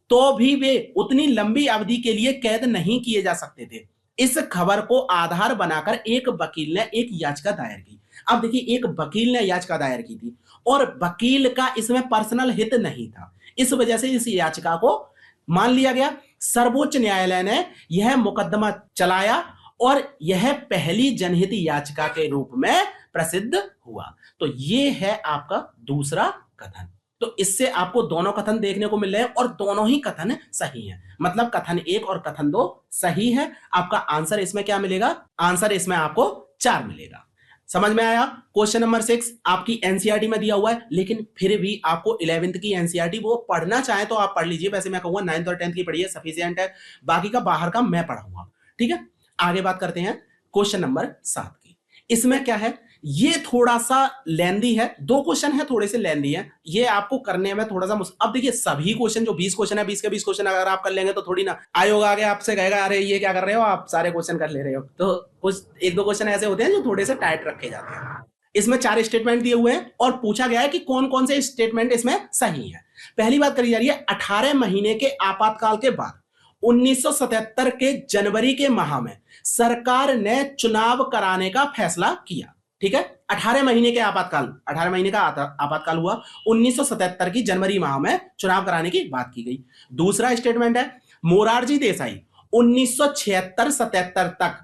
तो भी वे उतनी लंबी अवधि के लिए कैद नहीं किए जा सकते थे। इस खबर को आधार बनाकर एक वकील ने एक याचिका दायर की। अब देखिए, एक वकील ने याचिका दायर की थी और वकील का इसमें पर्सनल हित नहीं था, इस वजह से इस याचिका को मान लिया गया। सर्वोच्च न्यायालय ने यह मुकदमा चलाया और यह पहली जनहित याचिका के रूप में प्रसिद्ध हुआ। तो यह है आपका दूसरा कथन। तो इससे आपको दोनों कथन देखने को मिल रहे हैं और दोनों ही कथन सही हैं। मतलब कथन 1 और कथन 2 सही है। आपका आंसर इसमें क्या मिलेगा? आंसर इसमें आपको 4 मिलेगा। समझ में आया? क्वेश्चन नंबर 6 आपकी एनसीईआरटी में दिया हुआ है, लेकिन फिर भी आपको 11th की एनसीईआरटी वो पढ़ना चाहे तो आप पढ़ लीजिए। वैसे मैं कहूंगा 9th और 10th की पढ़िए, सफिशिएंट है। बाकी का बाहर का मैं पढ़ाऊंगा। ठीक है, आगे बात करते हैं क्वेश्चन नंबर 7 की। इसमें क्या है, ये थोड़ा सा लेंदी है। 2 क्वेश्चन है, थोड़े से लेंदी है, ये आपको करने में थोड़ा सा अब देखिए, सभी क्वेश्चन जो 20 क्वेश्चन है, 20 के 20 क्वेश्चन अगर आप कर लेंगे तो थोड़ी ना आयोग आगे आपसे कहेगा अरे ये क्या कर रहे हो, आप सारे क्वेश्चन कर ले रहे हो। तो कुछ 1-2 क्वेश्चन ऐसे होते हैं जो थोड़े से टाइट रखे जाते हैं। इसमें 4 स्टेटमेंट दिए हुए हैं और पूछा गया है कि कौन कौन से स्टेटमेंट इसमें सही है। पहली बात करी जा रही है, 18 महीने के आपातकाल के बाद 1977 के जनवरी के माह में सरकार ने चुनाव कराने का फैसला किया। ठीक है, 18 महीने के आपातकाल, 18 महीने का आपातकाल हुआ, 1977 की जनवरी माह में चुनाव कराने की बात की गई। दूसरा स्टेटमेंट है, मोरारजी देसाई 1976-77 तक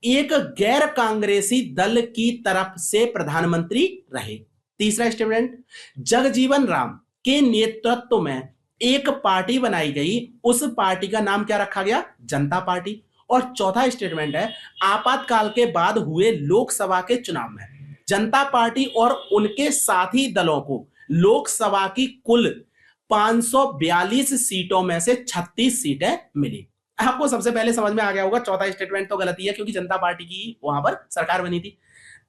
एक गैर कांग्रेसी दल की तरफ से प्रधानमंत्री रहे। तीसरा स्टेटमेंट, जगजीवन राम के नेतृत्व में एक पार्टी बनाई गई, उस पार्टी का नाम क्या रखा गया? जनता पार्टी। और चौथा स्टेटमेंट है, आपातकाल के बाद हुए लोकसभा के चुनाव में जनता पार्टी और उनके साथी दलों को लोकसभा की कुल 542 सीटों में से 36 सीटें मिली। आपको सबसे पहले समझ में आ गया होगा, चौथा स्टेटमेंट तो गलती है क्योंकि जनता पार्टी की वहां पर सरकार बनी थी।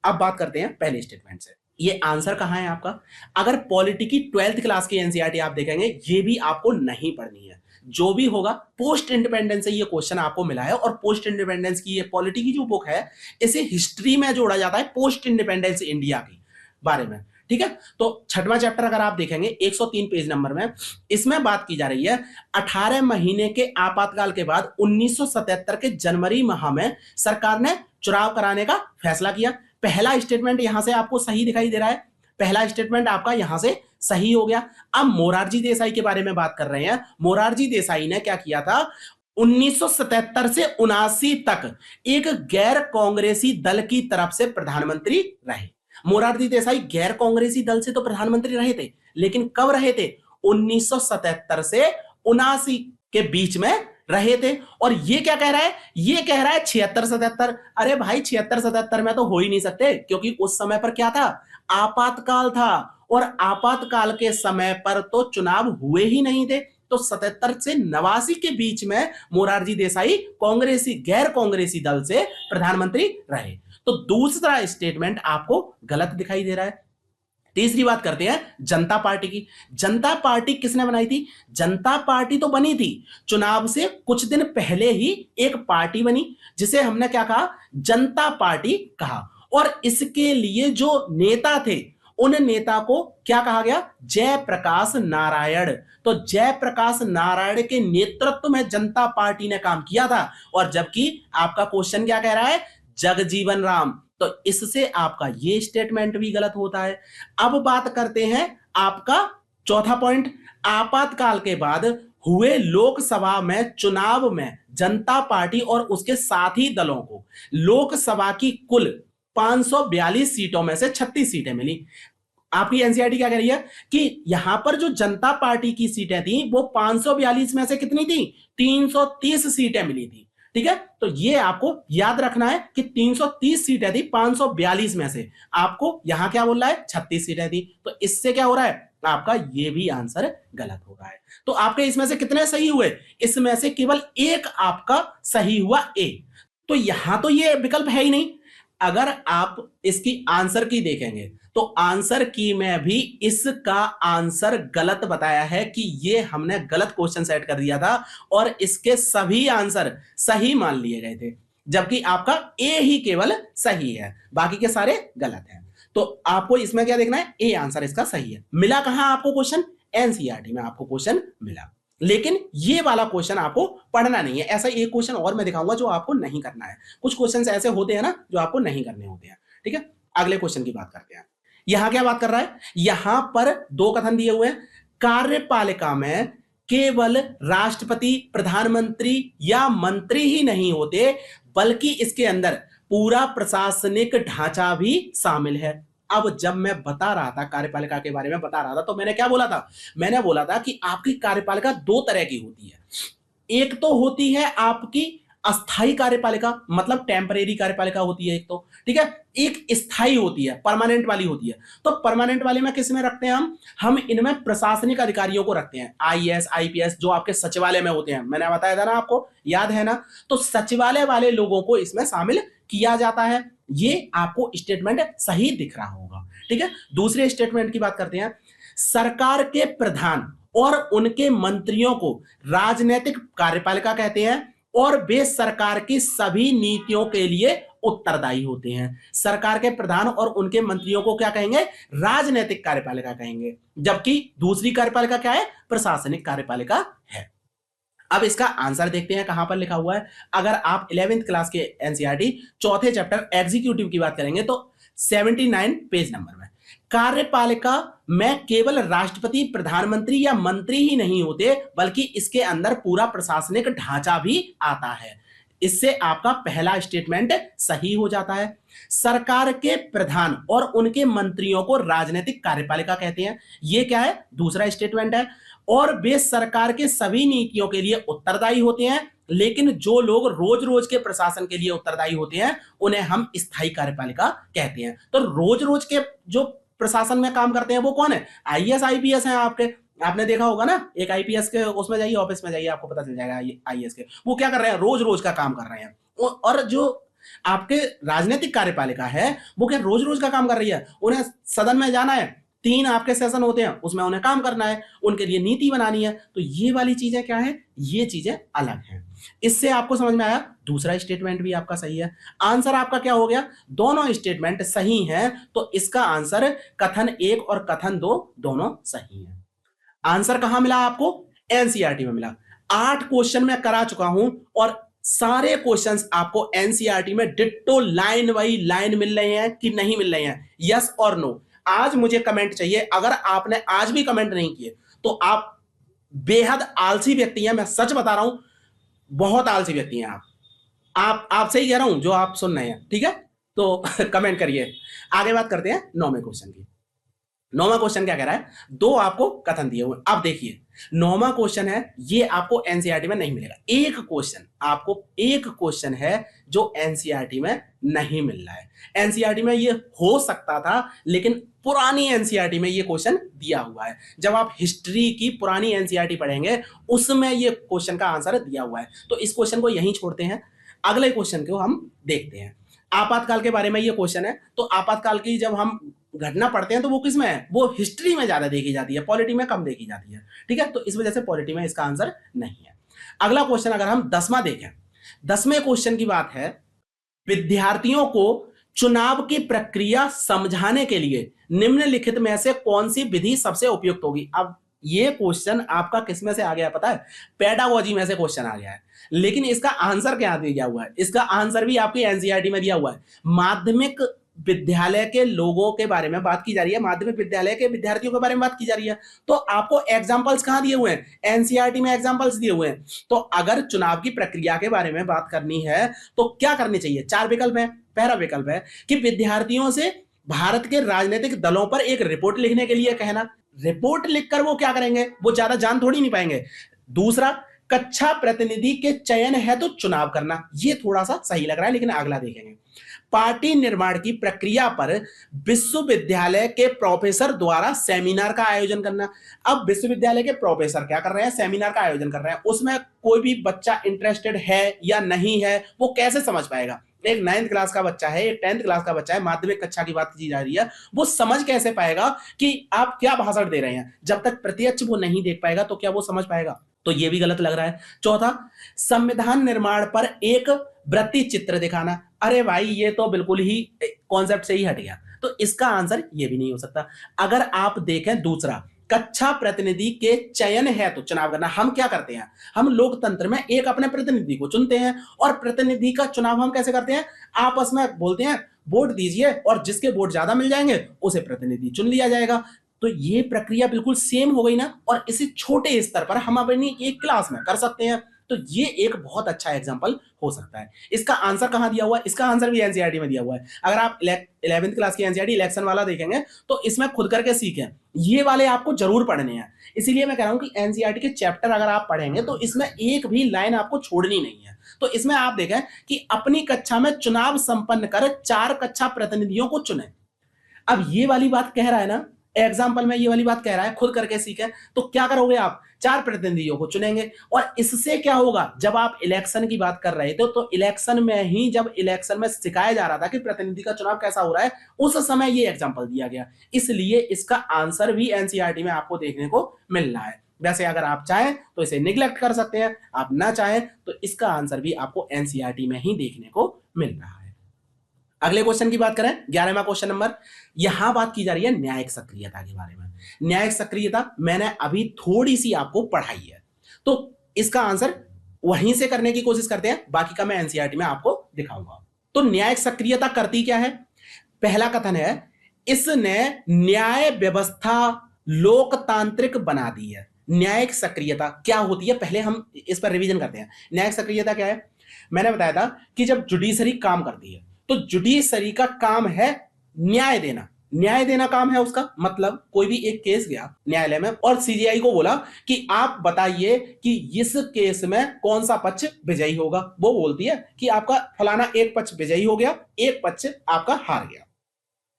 अब बात करते हैं पहले स्टेटमेंट से। ये आंसर कहां है आपका? अगर पॉलिटी की 12th क्लास की एनसीईआरटी आप देखेंगे, ये भी आपको नहीं पढ़नी है। जो भी होगा पोस्ट इंडिपेंडेंस से ये क्वेश्चन आपको मिला है, और पोस्ट इंडिपेंडेंस की ये पॉलिटी की जो बुक है, इसे हिस्ट्री में जोड़ा जाता है पोस्ट इंडिपेंडेंस इंडिया के बारे में। ठीक है, तो 6वां चैप्टर अगर आप देखेंगे 103 पेज नंबर में, इसमें बात की जा रही है 18 महीने के आपातकाल के बाद 1977 के जनवरी माह में सरकार ने चुनाव कराने का फैसला किया। पहला स्टेटमेंट यहां से आपको सही दिखाई दे रहा है, पहला स्टेटमेंट आपका यहां से सही हो गया। अब मोरारजी देसाई के बारे में बात कर रहे हैं। मोरारजी देसाई ने क्या किया था? 1977 से 79 तक एक गैर कांग्रेसी दल की तरफ से प्रधानमंत्री रहे। मोरारजी देसाई गैर कांग्रेसी दल से तो प्रधानमंत्री रहे थे, लेकिन कब रहे थे? 1977 से 79 के बीच में रहे थे। और ये क्या कह रहा है? ये कह रहा है 76-77। अरे भाई, 76-77 में तो हो ही नहीं सकते, क्योंकि उस समय पर क्या था? आपातकाल था, और आपातकाल के समय पर तो चुनाव हुए ही नहीं थे। तो 77 से 89 के बीच में मोरारजी देसाई कांग्रेसी गैर कांग्रेसी दल से प्रधानमंत्री रहे। तो दूसरा स्टेटमेंट आपको गलत दिखाई दे रहा है। तीसरी बात करते हैं जनता पार्टी की। जनता पार्टी किसने बनाई थी? जनता पार्टी तो बनी थी, चुनाव से कुछ दिन पहले ही एक पार्टी बनी जिसे हमने क्या कहा? जनता पार्टी कहा। और इसके लिए जो नेता थे, उन नेता को क्या कहा गया? जयप्रकाश नारायण। तो जयप्रकाश नारायण के नेतृत्व में जनता पार्टी ने काम किया था। और जबकि आपका क्वेश्चन क्या कह रहा है? जगजीवन राम। तो इससे आपका ये स्टेटमेंट भी गलत होता है। अब बात करते हैं आपका चौथा पॉइंट, आपातकाल के बाद हुए लोकसभा में चुनाव में जनता पार्टी और उसके साथी दलों को लोकसभा की कुल 542 सीटों में से 36 सीटें मिली। आपकी एनसीईआरटी क्या कह रही है कि यहां पर जो जनता पार्टी की सीटें थी वो 542 में से कितनी थी? 330 सीटें मिली थी। ठीक है, तो ये आपको याद रखना है कि 330 सीटें थी 542 में से। आपको यहां क्या बोल रहा है? 36 सीटें थी। तो इससे क्या हो रहा है? आपका ये भी आंसर गलत हो रहा है। तो आपके इसमें से कितने सही हुए? इसमें से केवल एक आपका सही हुआ, ए। तो यहां तो ये विकल्प है ही नहीं। अगर आप इसकी आंसर की देखेंगे तो आंसर की में भी इसका आंसर गलत बताया है कि ये हमने गलत क्वेश्चन सेट कर दिया था और इसके सभी आंसर सही मान लिए गए थे। जबकि आपका ए ही केवल सही है, बाकी के सारे गलत हैं। तो आपको इसमें क्या देखना है, ए आंसर इसका सही है। मिला कहां आपको क्वेश्चन, एनसीईआरटी में आपको क्वेश्चन मिला, लेकिन ये वाला क्वेश्चन आपको पढ़ना नहीं है। ऐसा एक क्वेश्चन और मैं दिखाऊंगा जो आपको नहीं करना है। कुछ क्वेश्चन ऐसे होते हैं ना जो आपको नहीं करने होते हैं, ठीक है। अगले क्वेश्चन की बात करते हैं। यहां क्या बात कर रहा है, यहां पर दो कथन दिए हुए हैं, कार्यपालिका में केवल राष्ट्रपति, प्रधानमंत्री या मंत्री ही नहीं होते, बल्कि इसके अंदर पूरा प्रशासनिक ढांचा भी शामिल है। अब जब मैं बता रहा था कार्यपालिका के बारे में बता रहा था, तो मैंने क्या बोला था, मैंने बोला था कि आपकी कार्यपालिका दो तरह की होती है। एक तो होती है आपकी अस्थाई कार्यपालिका, मतलब टेम्परेरी कार्यपालिका होती है एक तो, ठीक है। एक स्थायी होती है, परमानेंट वाली होती है। तो परमानेंट वाली में किस में रखते हैं हम इनमें प्रशासनिक अधिकारियों को रखते हैं, आईएएस आईपीएस जो आपके सचिवालय में होते हैं, मैंने बताया था ना आपको, याद है ना। तो सचिवालय वाले लोगों को इसमें शामिल किया जाता है। ये आपको स्टेटमेंट सही दिख रहा होगा, ठीक है। दूसरे स्टेटमेंट की बात करते हैं, सरकार के प्रधान और उनके मंत्रियों को राजनीतिक कार्यपालिका कहते हैं और वे सरकार की सभी नीतियों के लिए उत्तरदायी होते हैं। सरकार के प्रधान और उनके मंत्रियों को क्या कहेंगे, राजनीतिक कार्यपालिका कहेंगे, जबकि दूसरी कार्यपालिका क्या है, प्रशासनिक कार्यपालिका है। अब इसका आंसर देखते हैं कहां पर लिखा हुआ है। अगर आप 11वीं क्लास के एनसीईआरटी चौथे चैप्टर एग्जीक्यूटिव की बात करेंगे तो 79 पेज नंबर में, कार्यपालिका में केवल राष्ट्रपति, प्रधानमंत्री या मंत्री ही नहीं होते, बल्कि इसके अंदर पूरा प्रशासनिक ढांचा भी आता है। इससे आपका पहला स्टेटमेंट सही हो जाता है। सरकार के प्रधान और उनके मंत्रियों को राजनीतिक कार्यपालिका कहते हैं, यह क्या है, दूसरा स्टेटमेंट है। और वे सरकार के सभी नीतियों के लिए उत्तरदायी होते हैं, लेकिन जो लोग रोज रोज के प्रशासन के लिए उत्तरदायी होते हैं उन्हें हम स्थायी कार्यपालिका कहते हैं। तो रोज रोज के जो प्रशासन में काम करते हैं वो कौन है, आईएएस आईपीएस हैं आपके। आपने देखा होगा ना, एक आईपीएस के उसमें जाइए, ऑफिस में जाइए, आपको पता चल जाएगा आईएएस के वो क्या कर रहे हैं, रोज रोज का काम कर रहे हैं। और जो आपके राजनीतिक कार्यपालिका है वो क्या रोज रोज का काम कर रही है, उन्हें सदन में जाना है, 3 आपके सेशन होते हैं, उसमें उन्हें काम करना है, उनके लिए नीति बनानी है। तो ये वाली चीजें क्या है, ये चीजें अलग हैं। इससे आपको समझ में आया, दूसरा स्टेटमेंट भी आपका सही है। आंसर आपका क्या हो गया, दोनों स्टेटमेंट सही हैं, तो इसका आंसर कथन 1 और कथन 2 दोनों सही है। आंसर कहां मिला आपको, एनसीईआरटी में मिला। 8 क्वेश्चन मैं करा चुका हूं और सारे क्वेश्चंस आपको एनसीईआरटी में डिट्टो लाइन बाई लाइन मिल रहे हैं कि नहीं मिल रहे हैं, यस और नो। आज मुझे कमेंट चाहिए, अगर आपने आज भी कमेंट नहीं किए तो आप बेहद आलसी व्यक्ति हैं, मैं सच बता रहा हूं, बहुत आलसी व्यक्ति हैं आप आपसे ही कह रहा हूं जो आप सुन रहे हैं, ठीक है। तो कमेंट करिए। आगे बात करते हैं 9वें क्वेश्चन की। 9वां क्वेश्चन क्या कह रहा है, 2 आपको कथन दिए हुए। अब देखिए 9वां क्वेश्चन है, ये आपको एनसीईआरटी में नहीं मिलेगा। एक क्वेश्चन है जो एनसीईआरटी में नहीं मिल रहा है। एनसीईआरटी में ये हो सकता था, लेकिन पुरानी एनसीईआरटी में ये क्वेश्चन दिया हुआ है। जब आप हिस्ट्री की पुरानी एनसीईआरटी पढ़ेंगे उसमें ये क्वेश्चन का आंसर दिया हुआ है। तो इस क्वेश्चन को यहीं छोड़ते हैं, अगले क्वेश्चन को हम देखते हैं। आपातकाल के बारे में ये क्वेश्चन है। तो आपातकाल की जब हम घटना पढ़ते हैं तो वो किस में है, वो हिस्ट्री में ज्यादा देखी जाती है, पॉलिटी में कम देखी जाती है, ठीक है। तो इस वजह से पॉलिटी में इसका आंसर नहीं है। अगला क्वेश्चन अगर हम 10वां देखें, 10वें क्वेश्चन की बात है, विद्यार्थियों को चुनाव की प्रक्रिया समझाने के लिए निम्नलिखित में से कौन सी विधि सबसे उपयुक्त होगी। अब ये क्वेश्चन आपका किस में से आ गया पता है, पेडागोजी में से क्वेश्चन आ गया है। लेकिन इसका आंसर क्या दिया हुआ है, इसका आंसर भी आपकी एनसीईआरटी में दिया हुआ है। माध्यमिक विद्यालय के लोगों के बारे में बात की जा रही है, माध्यमिक विद्यालय के विद्यार्थियों के बारे में बात की जा रही है। तो आपको एग्जांपल्स कहां दिए हुए हैं, एनसीईआरटी में एग्जांपल्स दिए हुए हैं। तो अगर चुनाव की प्रक्रिया के बारे में बात करनी है तो क्या करनी चाहिए, 4 विकल्प है। पहला विकल्प है कि विद्यार्थियों से भारत के राजनीतिक दलों पर एक रिपोर्ट लिखने के लिए कहना। रिपोर्ट लिखकर वो क्या करेंगे, वो ज्यादा जान थोड़ी नहीं पाएंगे। दूसरा, कक्षा प्रतिनिधि के चयन है तो चुनाव करना। ये थोड़ा सा सही लग रहा है, लेकिन अगला देखेंगे। पार्टी निर्माण की प्रक्रिया पर विश्वविद्यालय के प्रोफेसर द्वारा सेमिनार का आयोजन करना। अब विश्वविद्यालय के प्रोफेसर क्या कर रहे हैं, सेमिनार का आयोजन कर रहे हैं। उसमें कोई भी बच्चा इंटरेस्टेड है या नहीं है वो कैसे समझ पाएगा। एक 9th क्लास का बच्चा है, एक 10th क्लास का बच्चा है, माध्यमिक कक्षा की बात की जा रही है, वो समझ कैसे पाएगा कि आप क्या भाषण दे रहे हैं। जब तक प्रत्यक्ष वो नहीं देख पाएगा तो क्या वो समझ पाएगा। तो ये भी गलत लग रहा है। चौथा, संविधान निर्माण पर एक वृत्ति चित्र दिखाना, अरे भाई ये तो बिल्कुल ही कॉन्सेप्ट से ही हट गया, तो इसका आंसर ये भी नहीं हो सकता। अगर आप देखें दूसरा, कक्षा प्रतिनिधि के चयन है तो चुनाव करना, हम क्या करते हैं, हम लोकतंत्र में एक अपने प्रतिनिधि को चुनते हैं, और प्रतिनिधि का चुनाव हम कैसे करते हैं, आपस में बोलते हैं वोट दीजिए, और जिसके वोट ज्यादा मिल जाएंगे उसे प्रतिनिधि चुन लिया जाएगा। तो ये प्रक्रिया बिल्कुल सेम हो गई ना, और इसे छोटे स्तर पर हम अपनी एक क्लास में कर सकते हैं। तो ये एक बहुत अच्छा एग्जांपल हो सकता है। इसका आंसर कहां दिया हुआ है, इसका आंसर भी एनसीईआरटी में दिया हुआ है। अगर आप 11वीं क्लास की एनसीईआरटी इलेक्शन वाला देखेंगे तो इसमें खुद करके सीखें, ये वाले आपको जरूर पढ़ने हैं। इसीलिए मैं कह रहा हूं कि एनसीईआरटी के चैप्टर अगर आप पढ़ेंगे तो इसमें एक भी लाइन आपको छोड़नी नहीं है। तो इसमें आप देखें कि अपनी कक्षा में चुनाव संपन्न कर 4 कक्षा प्रतिनिधियों को चुने। अब ये वाली बात कह रहा है ना, एग्जाम्पल में ये वाली बात कह रहा है खुद करके सीखें, तो क्या करोगे आप, 4 प्रतिनिधियों को चुनेंगे। और इससे क्या होगा, जब आप इलेक्शन की बात कर रहे थे तो इलेक्शन में ही, जब इलेक्शन में सिखाया जा रहा था कि प्रतिनिधि का चुनाव कैसा हो रहा है, उस समय ये एग्जाम्पल दिया गया, इसलिए इसका आंसर भी एनसीईआरटी में आपको देखने को मिल रहा है। वैसे अगर आप चाहें तो इसे निग्लेक्ट कर सकते हैं, आप ना चाहें तो इसका आंसर भी आपको एनसीईआरटी में ही देखने को मिल रहा है। अगले क्वेश्चन की बात करें, 11वां क्वेश्चन नंबर, यहां बात की जा रही है न्यायिक सक्रियता के बारे में। न्यायिक सक्रियता मैंने अभी थोड़ी सी आपको पढ़ाई है, तो इसका आंसर वहीं से करने की कोशिश करते हैं, बाकी का मैं एनसीईआरटी में आपको दिखाऊंगा। तो न्यायिक सक्रियता करती क्या है, पहला कथन है, इसने न्याय व्यवस्था लोकतांत्रिक बना दी है। न्यायिक सक्रियता क्या होती है, पहले हम इस पर रिवीजन करते हैं। न्यायिक सक्रियता क्या है, मैंने बताया था कि जब जुडिशरी काम करती है तो जुडिशरी का काम है न्याय देना, न्याय देना काम है उसका। मतलब कोई भी एक केस गया न्यायालय में और सीजीआई को बोला कि आप बताइए कि इस केस में कौन सा पक्ष विजयी होगा, वो बोलती है कि आपका फलाना एक पक्ष विजयी हो गया, एक पक्ष आपका हार गया,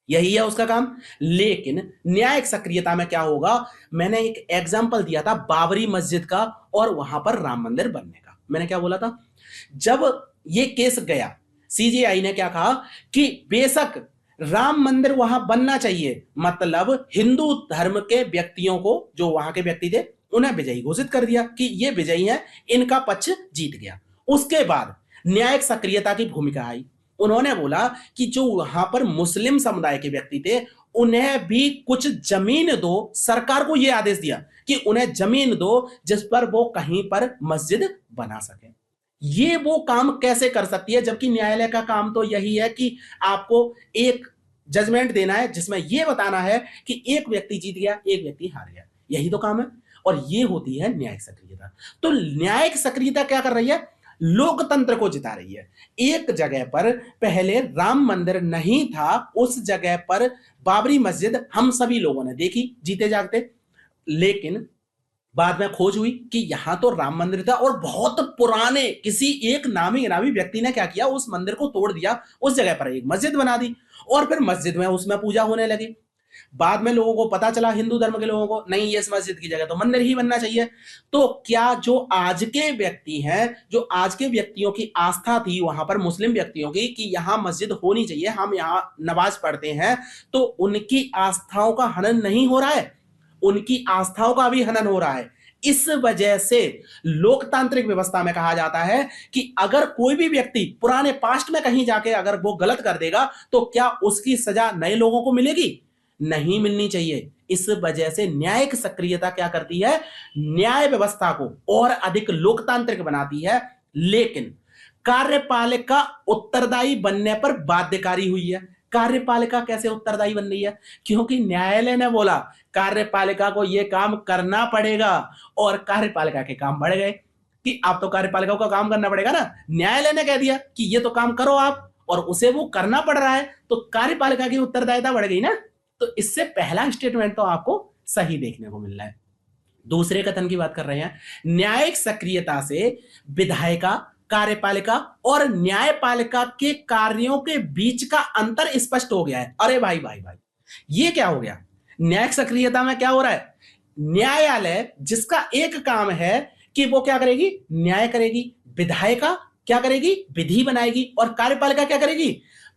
यही है उसका काम। लेकिन न्यायिक सक्रियता में क्या होगा, मैंने एक एग्जाम्पल दिया था बाबरी मस्जिद का और वहां पर राम मंदिर बनने का। मैंने क्या बोला था, जब ये केस गया सीजीआई ने क्या कहा कि बेशक राम मंदिर वहां बनना चाहिए, मतलब हिंदू धर्म के व्यक्तियों को, जो वहां के व्यक्ति थे, उन्हें विजयी घोषित कर दिया कि ये विजयी हैं, इनका पक्ष जीत गया। उसके बाद न्यायिक सक्रियता की भूमिका आई, उन्होंने बोला कि जो वहां पर मुस्लिम समुदाय के व्यक्ति थे उन्हें भी कुछ जमीन दो, सरकार को यह आदेश दिया कि उन्हें जमीन दो जिस पर वो कहीं पर मस्जिद बना सके। ये वो काम कैसे कर सकती है, जबकि न्यायालय का काम तो यही है कि आपको एक जजमेंट देना है जिसमें यह बताना है कि एक व्यक्ति जीत गया, एक व्यक्ति हार गया, यही तो काम है। और ये होती है न्यायिक सक्रियता। तो न्यायिक सक्रियता क्या कर रही है, लोकतंत्र को जिता रही है। एक जगह पर पहले राम मंदिर नहीं था, उस जगह पर बाबरी मस्जिद हम सभी लोगों ने देखी जीते जागते, लेकिन बाद में खोज हुई कि यहां तो राम मंदिर था और बहुत पुराने किसी एक नामी इनामी व्यक्ति ने क्या किया, उस मंदिर को तोड़ दिया, उस जगह पर एक मस्जिद बना दी और फिर मस्जिद में उसमें पूजा होने लगी। बाद में लोगों को पता चला, हिंदू धर्म के लोगों को, नहीं ये इस मस्जिद की जगह तो मंदिर ही बनना चाहिए। तो क्या जो आज के व्यक्ति हैं, जो आज के व्यक्तियों की आस्था थी वहां पर मुस्लिम व्यक्तियों की कि यहां मस्जिद होनी चाहिए, हम यहां नमाज पढ़ते हैं, तो उनकी आस्थाओं का हनन नहीं हो रहा है, उनकी आस्थाओं का भी हनन हो रहा है। इस वजह से लोकतांत्रिक व्यवस्था में कहा जाता है कि अगर कोई भी व्यक्ति पुराने पास्ट में कहीं जाके अगर वो गलत कर देगा तो क्या उसकी सजा नए लोगों को मिलेगी, नहीं मिलनी चाहिए। इस वजह से न्यायिक सक्रियता क्या करती है, न्याय व्यवस्था को और अधिक लोकतांत्रिक बनाती है, लेकिन कार्यपालिका उत्तरदायी बनने पर बाध्यकारी हुई है। कार्यपालिका कैसे उत्तरदायी बन रही है, क्योंकि न्यायालय ने बोला कार्यपालिका को यह काम करना पड़ेगा और कार्यपालिका के काम बढ़ गए कि आप तो कार्यपालिका को काम करना पड़ेगा ना, न्यायालय ने कह दिया कि ये तो काम करो आप और उसे वो करना पड़ रहा है, तो कार्यपालिका की उत्तरदायिता बढ़ गई ना। तो इससे पहला स्टेटमेंट तो आपको सही देखने को मिल रहा है। दूसरे कथन की बात कर रहे हैं, न्यायिक सक्रियता से विधायिका, कार्यपालिका और न्यायपालिका के कार्यों के बीच का अंतर स्पष्ट हो गया है। अरे भाई भाई भाई, ये क्या हो गया, न्यायिक सक्रियता में क्या हो रहा है, न्यायालय जिसका एक काम है कि वो क्या करेगी, न्याय करेगी, विधायिका क्या करेगी, विधि बनाएगी, और कार्यपालिका क्या करेगी,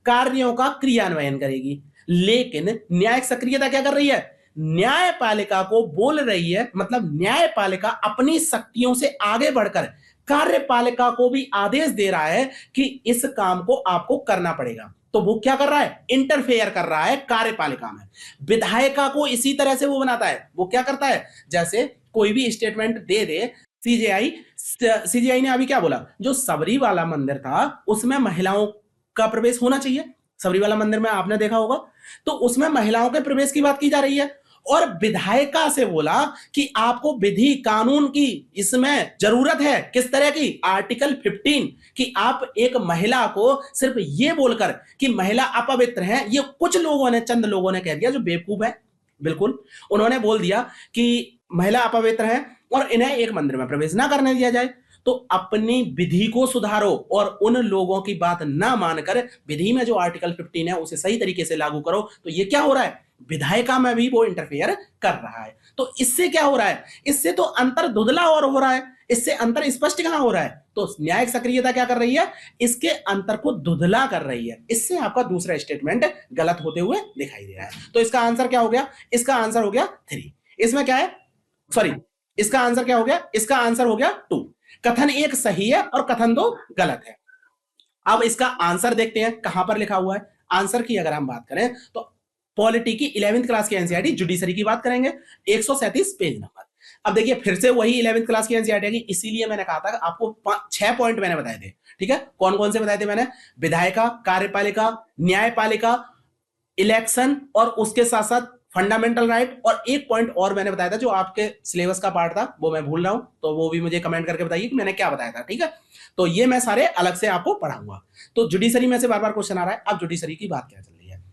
कार्यों का क्रियान्वयन करेगी। लेकिन न्यायिक सक्रियता क्या कर रही है, न्यायपालिका को बोल रही है, मतलब न्यायपालिका अपनी शक्तियों से आगे बढ़कर कार्यपालिका को भी आदेश दे रहा है कि इस काम को आपको करना पड़ेगा। तो वो क्या कर रहा है? इंटरफेयर कर रहा है कार्यपालिका में। विधायिका को इसी तरह से वो बनाता है, वो क्या करता है, जैसे कोई भी स्टेटमेंट दे दे सीजेआई ने अभी क्या बोला, जो सबरी वाला मंदिर था उसमें महिलाओं का प्रवेश होना चाहिए। सबरी वाला मंदिर में आपने देखा होगा, तो उसमें महिलाओं के प्रवेश की बात की जा रही है। और विधायिका से बोला कि आपको विधि कानून की इसमें जरूरत है, किस तरह की, आर्टिकल 15, कि आप एक महिला को सिर्फ ये बोलकर कि महिला अपवित्र है, ये कुछ लोगों ने, चंद लोगों ने कह दिया जो बेवकूफ है, बिल्कुल उन्होंने बोल दिया कि महिला अपवित्र है और इन्हें एक मंदिर में प्रवेश ना करने दिया जाए। तो अपनी विधि को सुधारो और उन लोगों की बात ना मानकर विधि में जो आर्टिकल 15 है उसे सही तरीके से लागू करो। तो ये क्या हो रहा है, विधायिका में भी वो इंटरफेयर कर रहा है। तो इससे क्या हो रहा है, इससे तो अंतर धुंधला और हो रहा है, इससे अंतर स्पष्ट कहां हो रहा है, तो न्यायिक सक्रियता क्या कर रही है, इसके अंतर को धुंधला कर रही है। इससे आपका दूसरा स्टेटमेंट गलत होते हुए दिखाई दे रहा है। तो इसका आंसर क्या हो गया, इसका आंसर हो गया 3। इसमें क्या है, सॉरी, इसका आंसर क्या हो गया, इसका आंसर हो गया 2। कथन 1 सही है और कथन 2 गलत है। अब इसका आंसर देखते हैं कहां पर लिखा हुआ है। आंसर की अगर हम बात करें तो पॉलिटी की 11वीं क्लास की एनसीईआरटी जुडिशरी की बात करेंगे, 137 पेज नंबर। अब देखिए फिर से वही 11वीं क्लास की एनसीईआरटी की, इसीलिए मैंने कहा था आपको 6 पॉइंट मैंने बताए थे, ठीक है। कौन कौन से बताए थे मैंने, विधायिका, कार्यपालिका, न्यायपालिका, इलेक्शन और उसके साथ साथ फंडामेंटल राइट, और एक पॉइंट और मैंने बताया था जो आपके सिलेबस का पार्ट था, वो मैं भूल रहा हूं, तो वो भी मुझे कमेंट करके बताइए कि मैंने क्या बताया था, ठीक है। तो ये मैं सारे अलग से आपको पढ़ाऊंगा। तो जुडिशरी में से बार बार क्वेश्चन आ रहा है, अब जुडिशरी की बात क्या चल रही है।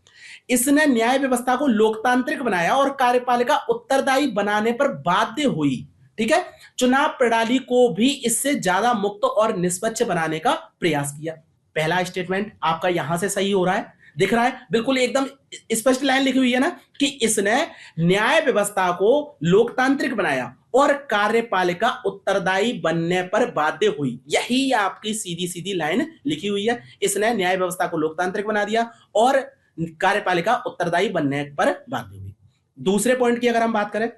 इसने न्याय व्यवस्था को लोकतांत्रिक बनाया और कार्यपालिका उत्तरदायी बनाने पर बाध्य हुई, ठीक है। चुनाव प्रणाली को भी इससे ज्यादा मुक्त और निष्पक्ष बनाने का प्रयास किया। पहला स्टेटमेंट आपका यहां से सही हो रहा है, दिख रहा है, बिल्कुल एकदम स्पष्ट लाइन लिखी हुई है ना, कि इसने न्याय व्यवस्था को लोकतांत्रिक बनाया और कार्यपालिका उत्तरदायी बनने पर बाध्य हुई। यही आपकी सीधी सीधी लाइन लिखी हुई है, इसने न्याय व्यवस्था को लोकतांत्रिक बना दिया और कार्यपालिका उत्तरदायी बनने पर बाध्य हुई। दूसरे पॉइंट की अगर हम बात करें,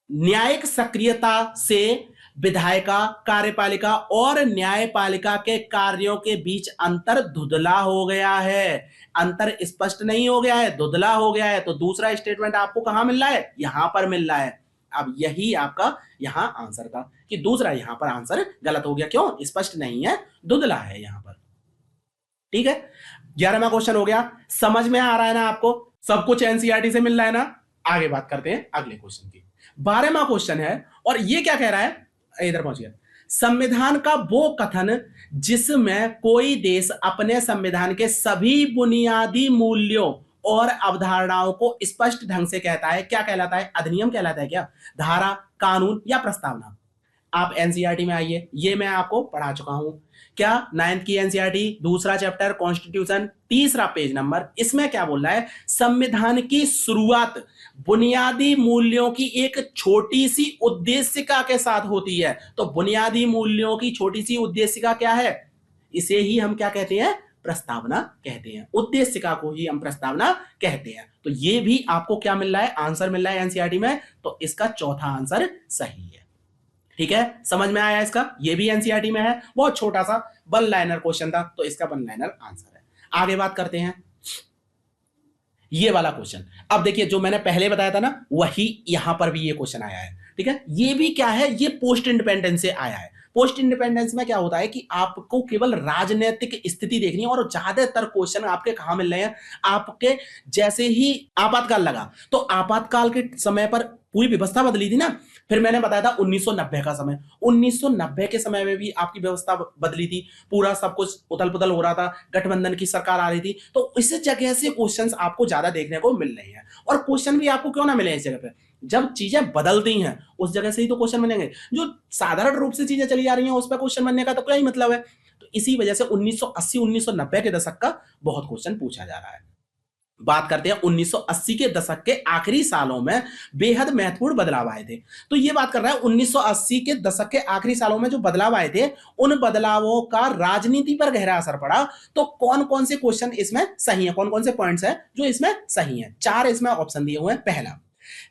न्यायिक सक्रियता से विधायिका, कार्यपालिका और न्यायपालिका के कार्यों के बीच अंतर धुंधला हो गया है। अंतर स्पष्ट नहीं हो गया है, धुंधला हो गया है। तो दूसरा स्टेटमेंट आपको कहां मिल रहा है, यहां पर मिल रहा है। अब यही आपका यहां आंसर था कि दूसरा यहां पर आंसर गलत हो गया। क्यों, स्पष्ट नहीं है, धुंधला है यहां पर, ठीक है। 11वां क्वेश्चन हो गया, समझ में आ रहा है ना आपको, सब कुछ एनसीईआरटी से मिल रहा है ना। आगे बात करते हैं अगले क्वेश्चन की। 12वां क्वेश्चन है और ये क्या कह रहा है, इधर पहुंच गया। संविधान का वो कथन जिसमें कोई देश अपने संविधान के सभी बुनियादी मूल्यों और अवधारणाओं को स्पष्ट ढंग से कहता है, क्या कहलाता है, अधिनियम कहलाता है क्या, धारा, कानून या प्रस्तावना। आप एनसीईआरटी में आइए, ये मैं आपको पढ़ा चुका हूं। क्या, 9th की एनसीईआरटी, दूसरा चैप्टर कॉन्स्टिट्यूशन, तीसरा पेज नंबर। इसमें क्या बोल रहा है, संविधान की शुरुआत बुनियादी मूल्यों की एक छोटी सी उद्देशिका के साथ होती है। तो बुनियादी मूल्यों की छोटी सी उद्देशिका क्या है, इसे ही हम क्या कहते हैं, प्रस्तावना कहते हैं। उद्देशिका को ही हम प्रस्तावना कहते हैं। तो ये भी आपको क्या मिल रहा है, आंसर मिल रहा है एनसीईआरटी में। तो इसका चौथा आंसर सही है, ठीक है। समझ में आया इसका, ये भी एनसीईआरटी में है, बहुत छोटा सा 1 लाइनर क्वेश्चन था, तो इसका 1 लाइनर आंसर है। आगे बात करते हैं ये वाला क्वेश्चन। अब देखिए जो मैंने पहले बताया था ना, वही यहां पर भी ये क्वेश्चन आया है, ठीक है। ये भी क्या है, ये पोस्ट इंडिपेंडेंस से आया है। पोस्ट इंडिपेंडेंस में क्या होता है कि आपको केवल राजनीतिक स्थिति देखनी है और ज्यादातर क्वेश्चन आपके कहां मिल रहे हैं, आपके जैसे ही आपातकाल लगा, तो आपातकाल के समय पर पूरी व्यवस्था बदली थी ना। फिर मैंने बताया था 1990 का समय, 1990 के समय में भी आपकी व्यवस्था बदली थी, पूरा सब कुछ उथल पुथल हो रहा था, गठबंधन की सरकार आ रही थी। तो इस जगह से क्वेश्चंस आपको ज्यादा देखने को मिल रहे हैं। और क्वेश्चन भी आपको क्यों ना मिले इस जगह पे, जब चीजें बदलती हैं उस जगह से ही तो क्वेश्चन बनेंगे। जो साधारण रूप से चीजें चली आ रही हैं उस पर क्वेश्चन बनने का तो क्या ही मतलब है। तो इसी वजह से 1980 1990 के दशक का बहुत क्वेश्चन पूछा जा रहा है। बात करते हैं 1980 के दशक के आखिरी सालों में बेहद महत्वपूर्ण बदलाव आए थे। तो ये बात कर रहा है 1980 के दशक के आखिरी सालों में जो बदलाव आए थे, उन बदलावों का राजनीति पर गहरा असर पड़ा। तो कौन कौन से क्वेश्चन इसमें सही है, कौन कौन से पॉइंट्स हैं जो इसमें सही है। 4 इसमें ऑप्शन दिए हुए हैं। पहला,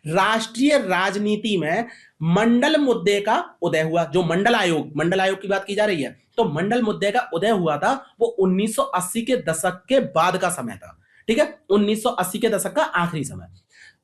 राष्ट्रीय राजनीति में मंडल मुद्दे का उदय हुआ। जो मंडल आयोग की बात की जा रही है, तो मंडल मुद्दे का उदय हुआ था वो 1980 के दशक के बाद का समय था। ठीक है, 1980 के दशक का आखिरी समय।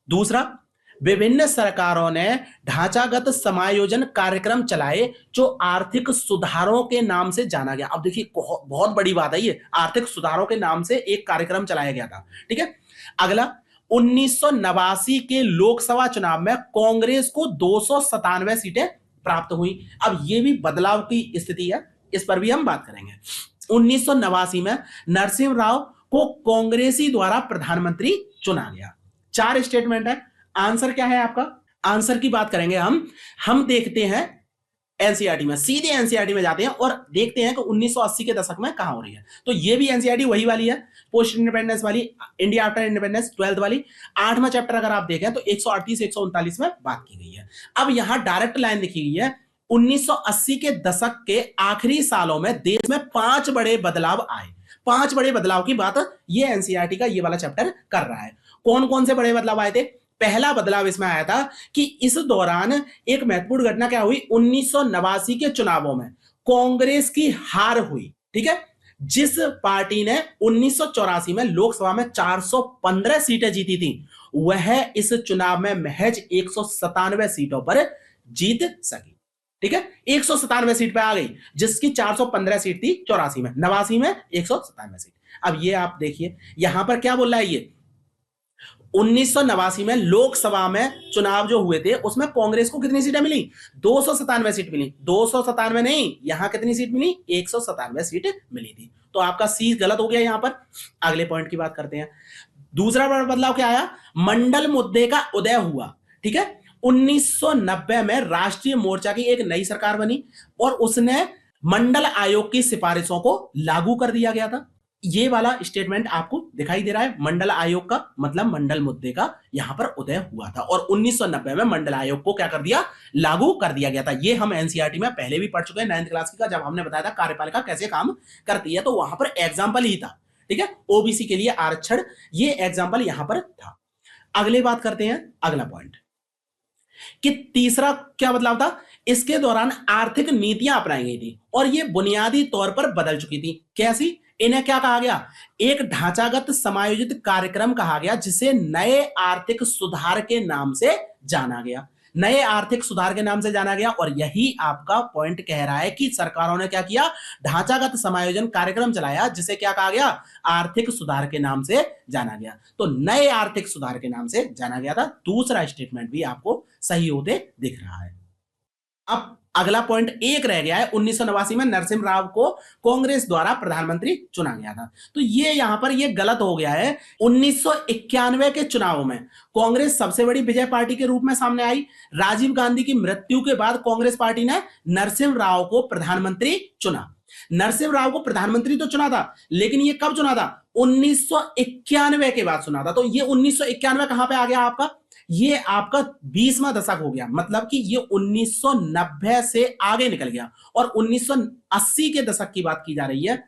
दूसरा, विभिन्न सरकारों ने ढांचागत समायोजन कार्यक्रम चलाए जो आर्थिक सुधारों के नाम से जाना गया। अब देखिए बहुत बड़ी बात है, ये आर्थिक सुधारों के नाम से एक कार्यक्रम चलाया गया था। ठीक है, अगला, 1989 के लोकसभा चुनाव में कांग्रेस को 297 सीटें प्राप्त हुई। अब यह भी बदलाव की स्थिति है, इस पर भी हम बात करेंगे। 1989 में नरसिम्हा राव को कांग्रेसी द्वारा प्रधानमंत्री चुना गया। 4 स्टेटमेंट है। आंसर क्या है आपका? आंसर की बात करेंगे हम देखते हैं एनसीईआरटी में, सीधे एनसीईआरटी में जाते हैं और देखते हैं कि 1980 के दशक में कहां हो रही है। तो ये भी एनसीईआरटी वही वाली है, पोस्ट इंडिपेंडेंस वाली, इंडिया आफ्टर इंडिपेंडेंस 12th वाली। 8वां चैप्टर अगर आप देखें तो 138 139 में बात की गई है। अब यहां डायरेक्ट लाइन लिखी गई है, 1980 के दशक के आखिरी सालों में देश में 5 बड़े बदलाव आए। 5 बड़े बदलाव की बात ये एनसीईआरटी का ये वाला चैप्टर कर रहा है। कौन कौन से बड़े बदलाव आए थे? पहला बदलाव इसमें आया था कि इस दौरान एक महत्वपूर्ण घटना क्या हुई, 1989 के चुनावों में कांग्रेस की हार हुई। ठीक है, जिस पार्टी ने 1984 में लोकसभा में 415 सीटें जीती थी, वह इस चुनाव में महज 197 सीटों पर जीत सकी। ठीक है, 197 सीट पे आ गई, जिसकी 415 सीट थी 84 में, 89 में 197 सीट। अब ये आप देखिए यहां पर क्या बोल रहा है, ये 1989 में लोकसभा में चुनाव जो हुए थे उसमें कांग्रेस को कितनी सीटें मिली? 297 सीट मिली। 297 नहीं, यहां कितनी सीट मिली? 197 सीट मिली थी। तो आपका सी गलत हो गया यहां पर। अगले पॉइंट की बात करते हैं। दूसरा बड़ा बदलाव क्या आया? मंडल मुद्दे का उदय हुआ। ठीक है, 1990 में राष्ट्रीय मोर्चा की एक नई सरकार बनी और उसने मंडल आयोग की सिफारिशों को लागू कर दिया गया था। ये वाला स्टेटमेंट आपको दिखाई दे रहा है। मंडल आयोग का मतलब मंडल मुद्दे का यहां पर उदय हुआ था और 1990 में मंडल आयोग को क्या कर दिया? लागू कर दिया गया था। ये हम एनसीईआरटी में पहले भी पढ़ चुके हैं 9th क्लास की का, जब हमने बताया था कार्यपालिका कैसे काम करती है, तो वहां पर एग्जाम्पल ही था। ठीक है, ओबीसी के लिए आरक्षण, ये एग्जाम्पल यहां पर था। अगले बात करते हैं, अगला पॉइंट कि तीसरा क्या बदलाव था? इसके दौरान आर्थिक नीतियां अपनाई गई थी और ये बुनियादी तौर पर बदल चुकी थी। कैसी? इन्हें क्या कहा गया? एक ढांचागत समायोजित कार्यक्रम कहा गया, जिसे नए आर्थिक सुधार के नाम से जाना गया। नए आर्थिक सुधार के नाम से जाना गया और यही आपका पॉइंट कह रहा है कि सरकारों ने क्या किया? ढांचागत समायोजन कार्यक्रम चलाया, जिसे क्या कहा गया? आर्थिक सुधार के नाम से जाना गया। तो नए आर्थिक सुधार के नाम से जाना गया था। दूसरा स्टेटमेंट भी आपको सही होते दिख रहा है। अब अगला पॉइंट एक रह गया है, 1989 में नरसिम्हा राव को कांग्रेस द्वारा प्रधानमंत्री चुना गया था। तो ये यहां पर ये गलत हो गया है। 1991 के चुनावों में कांग्रेस सबसे बड़ी विजय पार्टी के रूप में सामने आई। राजीव गांधी की मृत्यु के बाद कांग्रेस पार्टी ने नरसिम्हा राव को प्रधानमंत्री चुना। नरसिम्हा राव को प्रधानमंत्री तो चुना था, लेकिन ये कब चुना था? 1991 के बाद चुना था। तो ये 1991 कहां पे आ गया आपका? ये आपका 20वां दशक हो गया, मतलब कि ये 1990 से आगे निकल गया और 1980 के दशक की बात की जा रही है।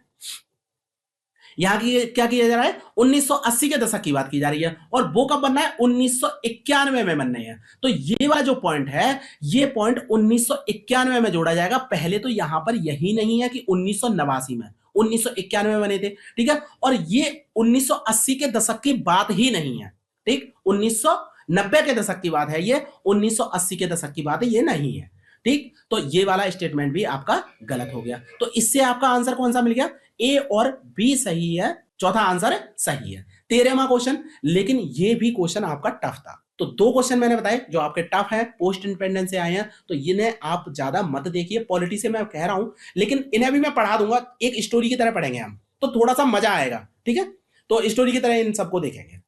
यहां की क्या किया जा रहा है? 1980 के दशक की बात की जा रही है और वो कब बनना है? 1991 में बनने हैं। तो ये वाला जो पॉइंट है, ये पॉइंट 1991 में जोड़ा जाएगा। पहले तो यहां पर यही नहीं है कि 1989 में, 1991 में बने थे। ठीक है, और ये 1980 के दशक की बात ही नहीं है। ठीक, 1990 के दशक की बात है, ये 1980 के दशक की बात है, ये नहीं है। ठीक, तो ये वाला स्टेटमेंट भी आपका गलत हो गया। तो इससे आपका आंसर कौन सा मिल गया? ए और बी सही है, चौथा आंसर सही है। 13वां क्वेश्चन, लेकिन ये भी क्वेश्चन आपका टफ था। तो 2 क्वेश्चन मैंने बताए जो आपके टफ है, पोस्ट इंडिपेंडेंस से आए हैं, तो इन्हें आप ज्यादा मत देखिए। पॉलिटी से मैं कह रहा हूं, लेकिन इन्हें भी मैं पढ़ा दूंगा, एक स्टोरी की तरह पढ़ेंगे हम, तो थोड़ा सा मजा आएगा। ठीक है, तो स्टोरी की तरह इन सबको देखेंगे।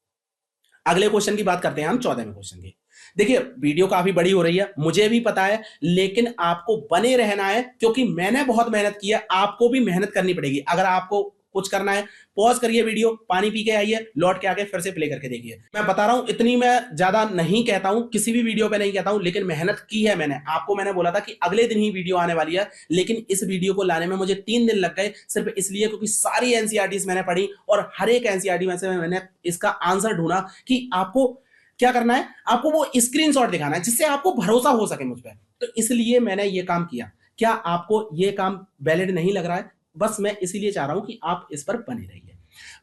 अगले क्वेश्चन की बात करते हैं हम, 14वें क्वेश्चन की। देखिए वीडियो काफी बड़ी हो रही है, मुझे भी पता है, लेकिन आपको बने रहना है, क्योंकि मैंने बहुत मेहनत की है, आपको भी मेहनत करनी पड़ेगी। अगर आपको कुछ करना है, पॉज करिए वीडियो, पानी पी के आइए, लौट के आके फिर से प्ले करके देखिए। मैं बता रहा हूं, इतनी मैं ज्यादा नहीं कहता हूं, किसी भी वीडियो पे नहीं कहता हूं, लेकिन मेहनत की है मैंने। आपको मैंने बोला था कि अगले दिन ही वीडियो आने वाली है, लेकिन इस वीडियो को लाने में मुझे 3 दिन लग गए, सिर्फ इसलिए क्योंकि सारी एनसीईआरटीज मैंने पढ़ी और हर एक एनसीईआरटी में से मैंने इसका आंसर ढूंढा कि आपको क्या करना है, आपको वो स्क्रीनशॉट दिखाना है जिससे आपको भरोसा हो सके मुझ पर। तो इसलिए मैंने ये काम किया। क्या आपको ये काम वैलिड नहीं लग रहा है? बस मैं इसीलिए चाह रहा हूं कि आप इस पर बने रहिए।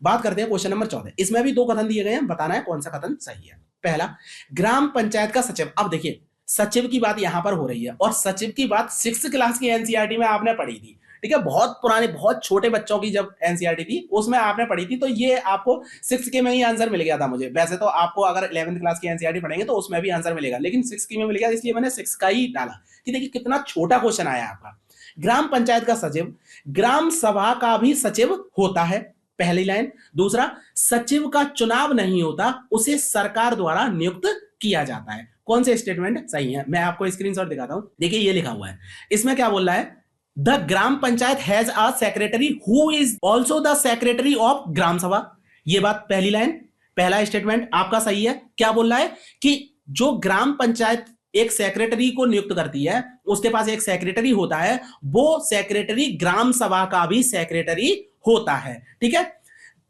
बात करते हैं क्वेश्चन नंबर 14। इसमें भी 2 कथन दिए गए हैं, बताना है कौन सा कथन सही है। पहला, ग्राम पंचायत का सचिव। अब देखिए, सचिव की बात यहां पर हो रही है और सचिव की बात 6th क्लास की एनसीईआरटी में आपने पढ़ी थी, ठीक है, बहुत पुराने, बहुत छोटे बच्चों की जब एनसीईआरटी थी उसमें आपने पढ़ी थी। तो ये आपको 6 के में ही आंसर मिल गया था मुझे। वैसे तो आपको अगर 11th क्लास की एनसीईआरटी पढ़ेंगे तो उसमें भी आंसर मिलेगा, लेकिन 6 की में मिल गया, इसलिए मैंने 6 का ही डाला कि देखिए कितना छोटा क्वेश्चन आया आपका। ग्राम पंचायत का सचिव ग्राम सभा का भी सचिव होता है, पहली लाइन। दूसरा, सचिव का चुनाव नहीं होता, उसे सरकार द्वारा नियुक्त किया जाता है। कौन से स्टेटमेंट सही है? मैं आपको स्क्रीनशॉट दिखाता हूं। देखिए ये लिखा हुआ है, इसमें क्या बोल रहा है, the gram panchayat has a secretary who is also the secretary of gram sabha. ये बात पहली लाइन, पहला स्टेटमेंट आपका सही है। क्या बोल रहा है कि जो ग्राम पंचायत एक सेक्रेटरी को नियुक्त करती है, उसके पास एक सेक्रेटरी होता है, वो सेक्रेटरी ग्राम सभा का भी सेक्रेटरी होता है, ठीक है।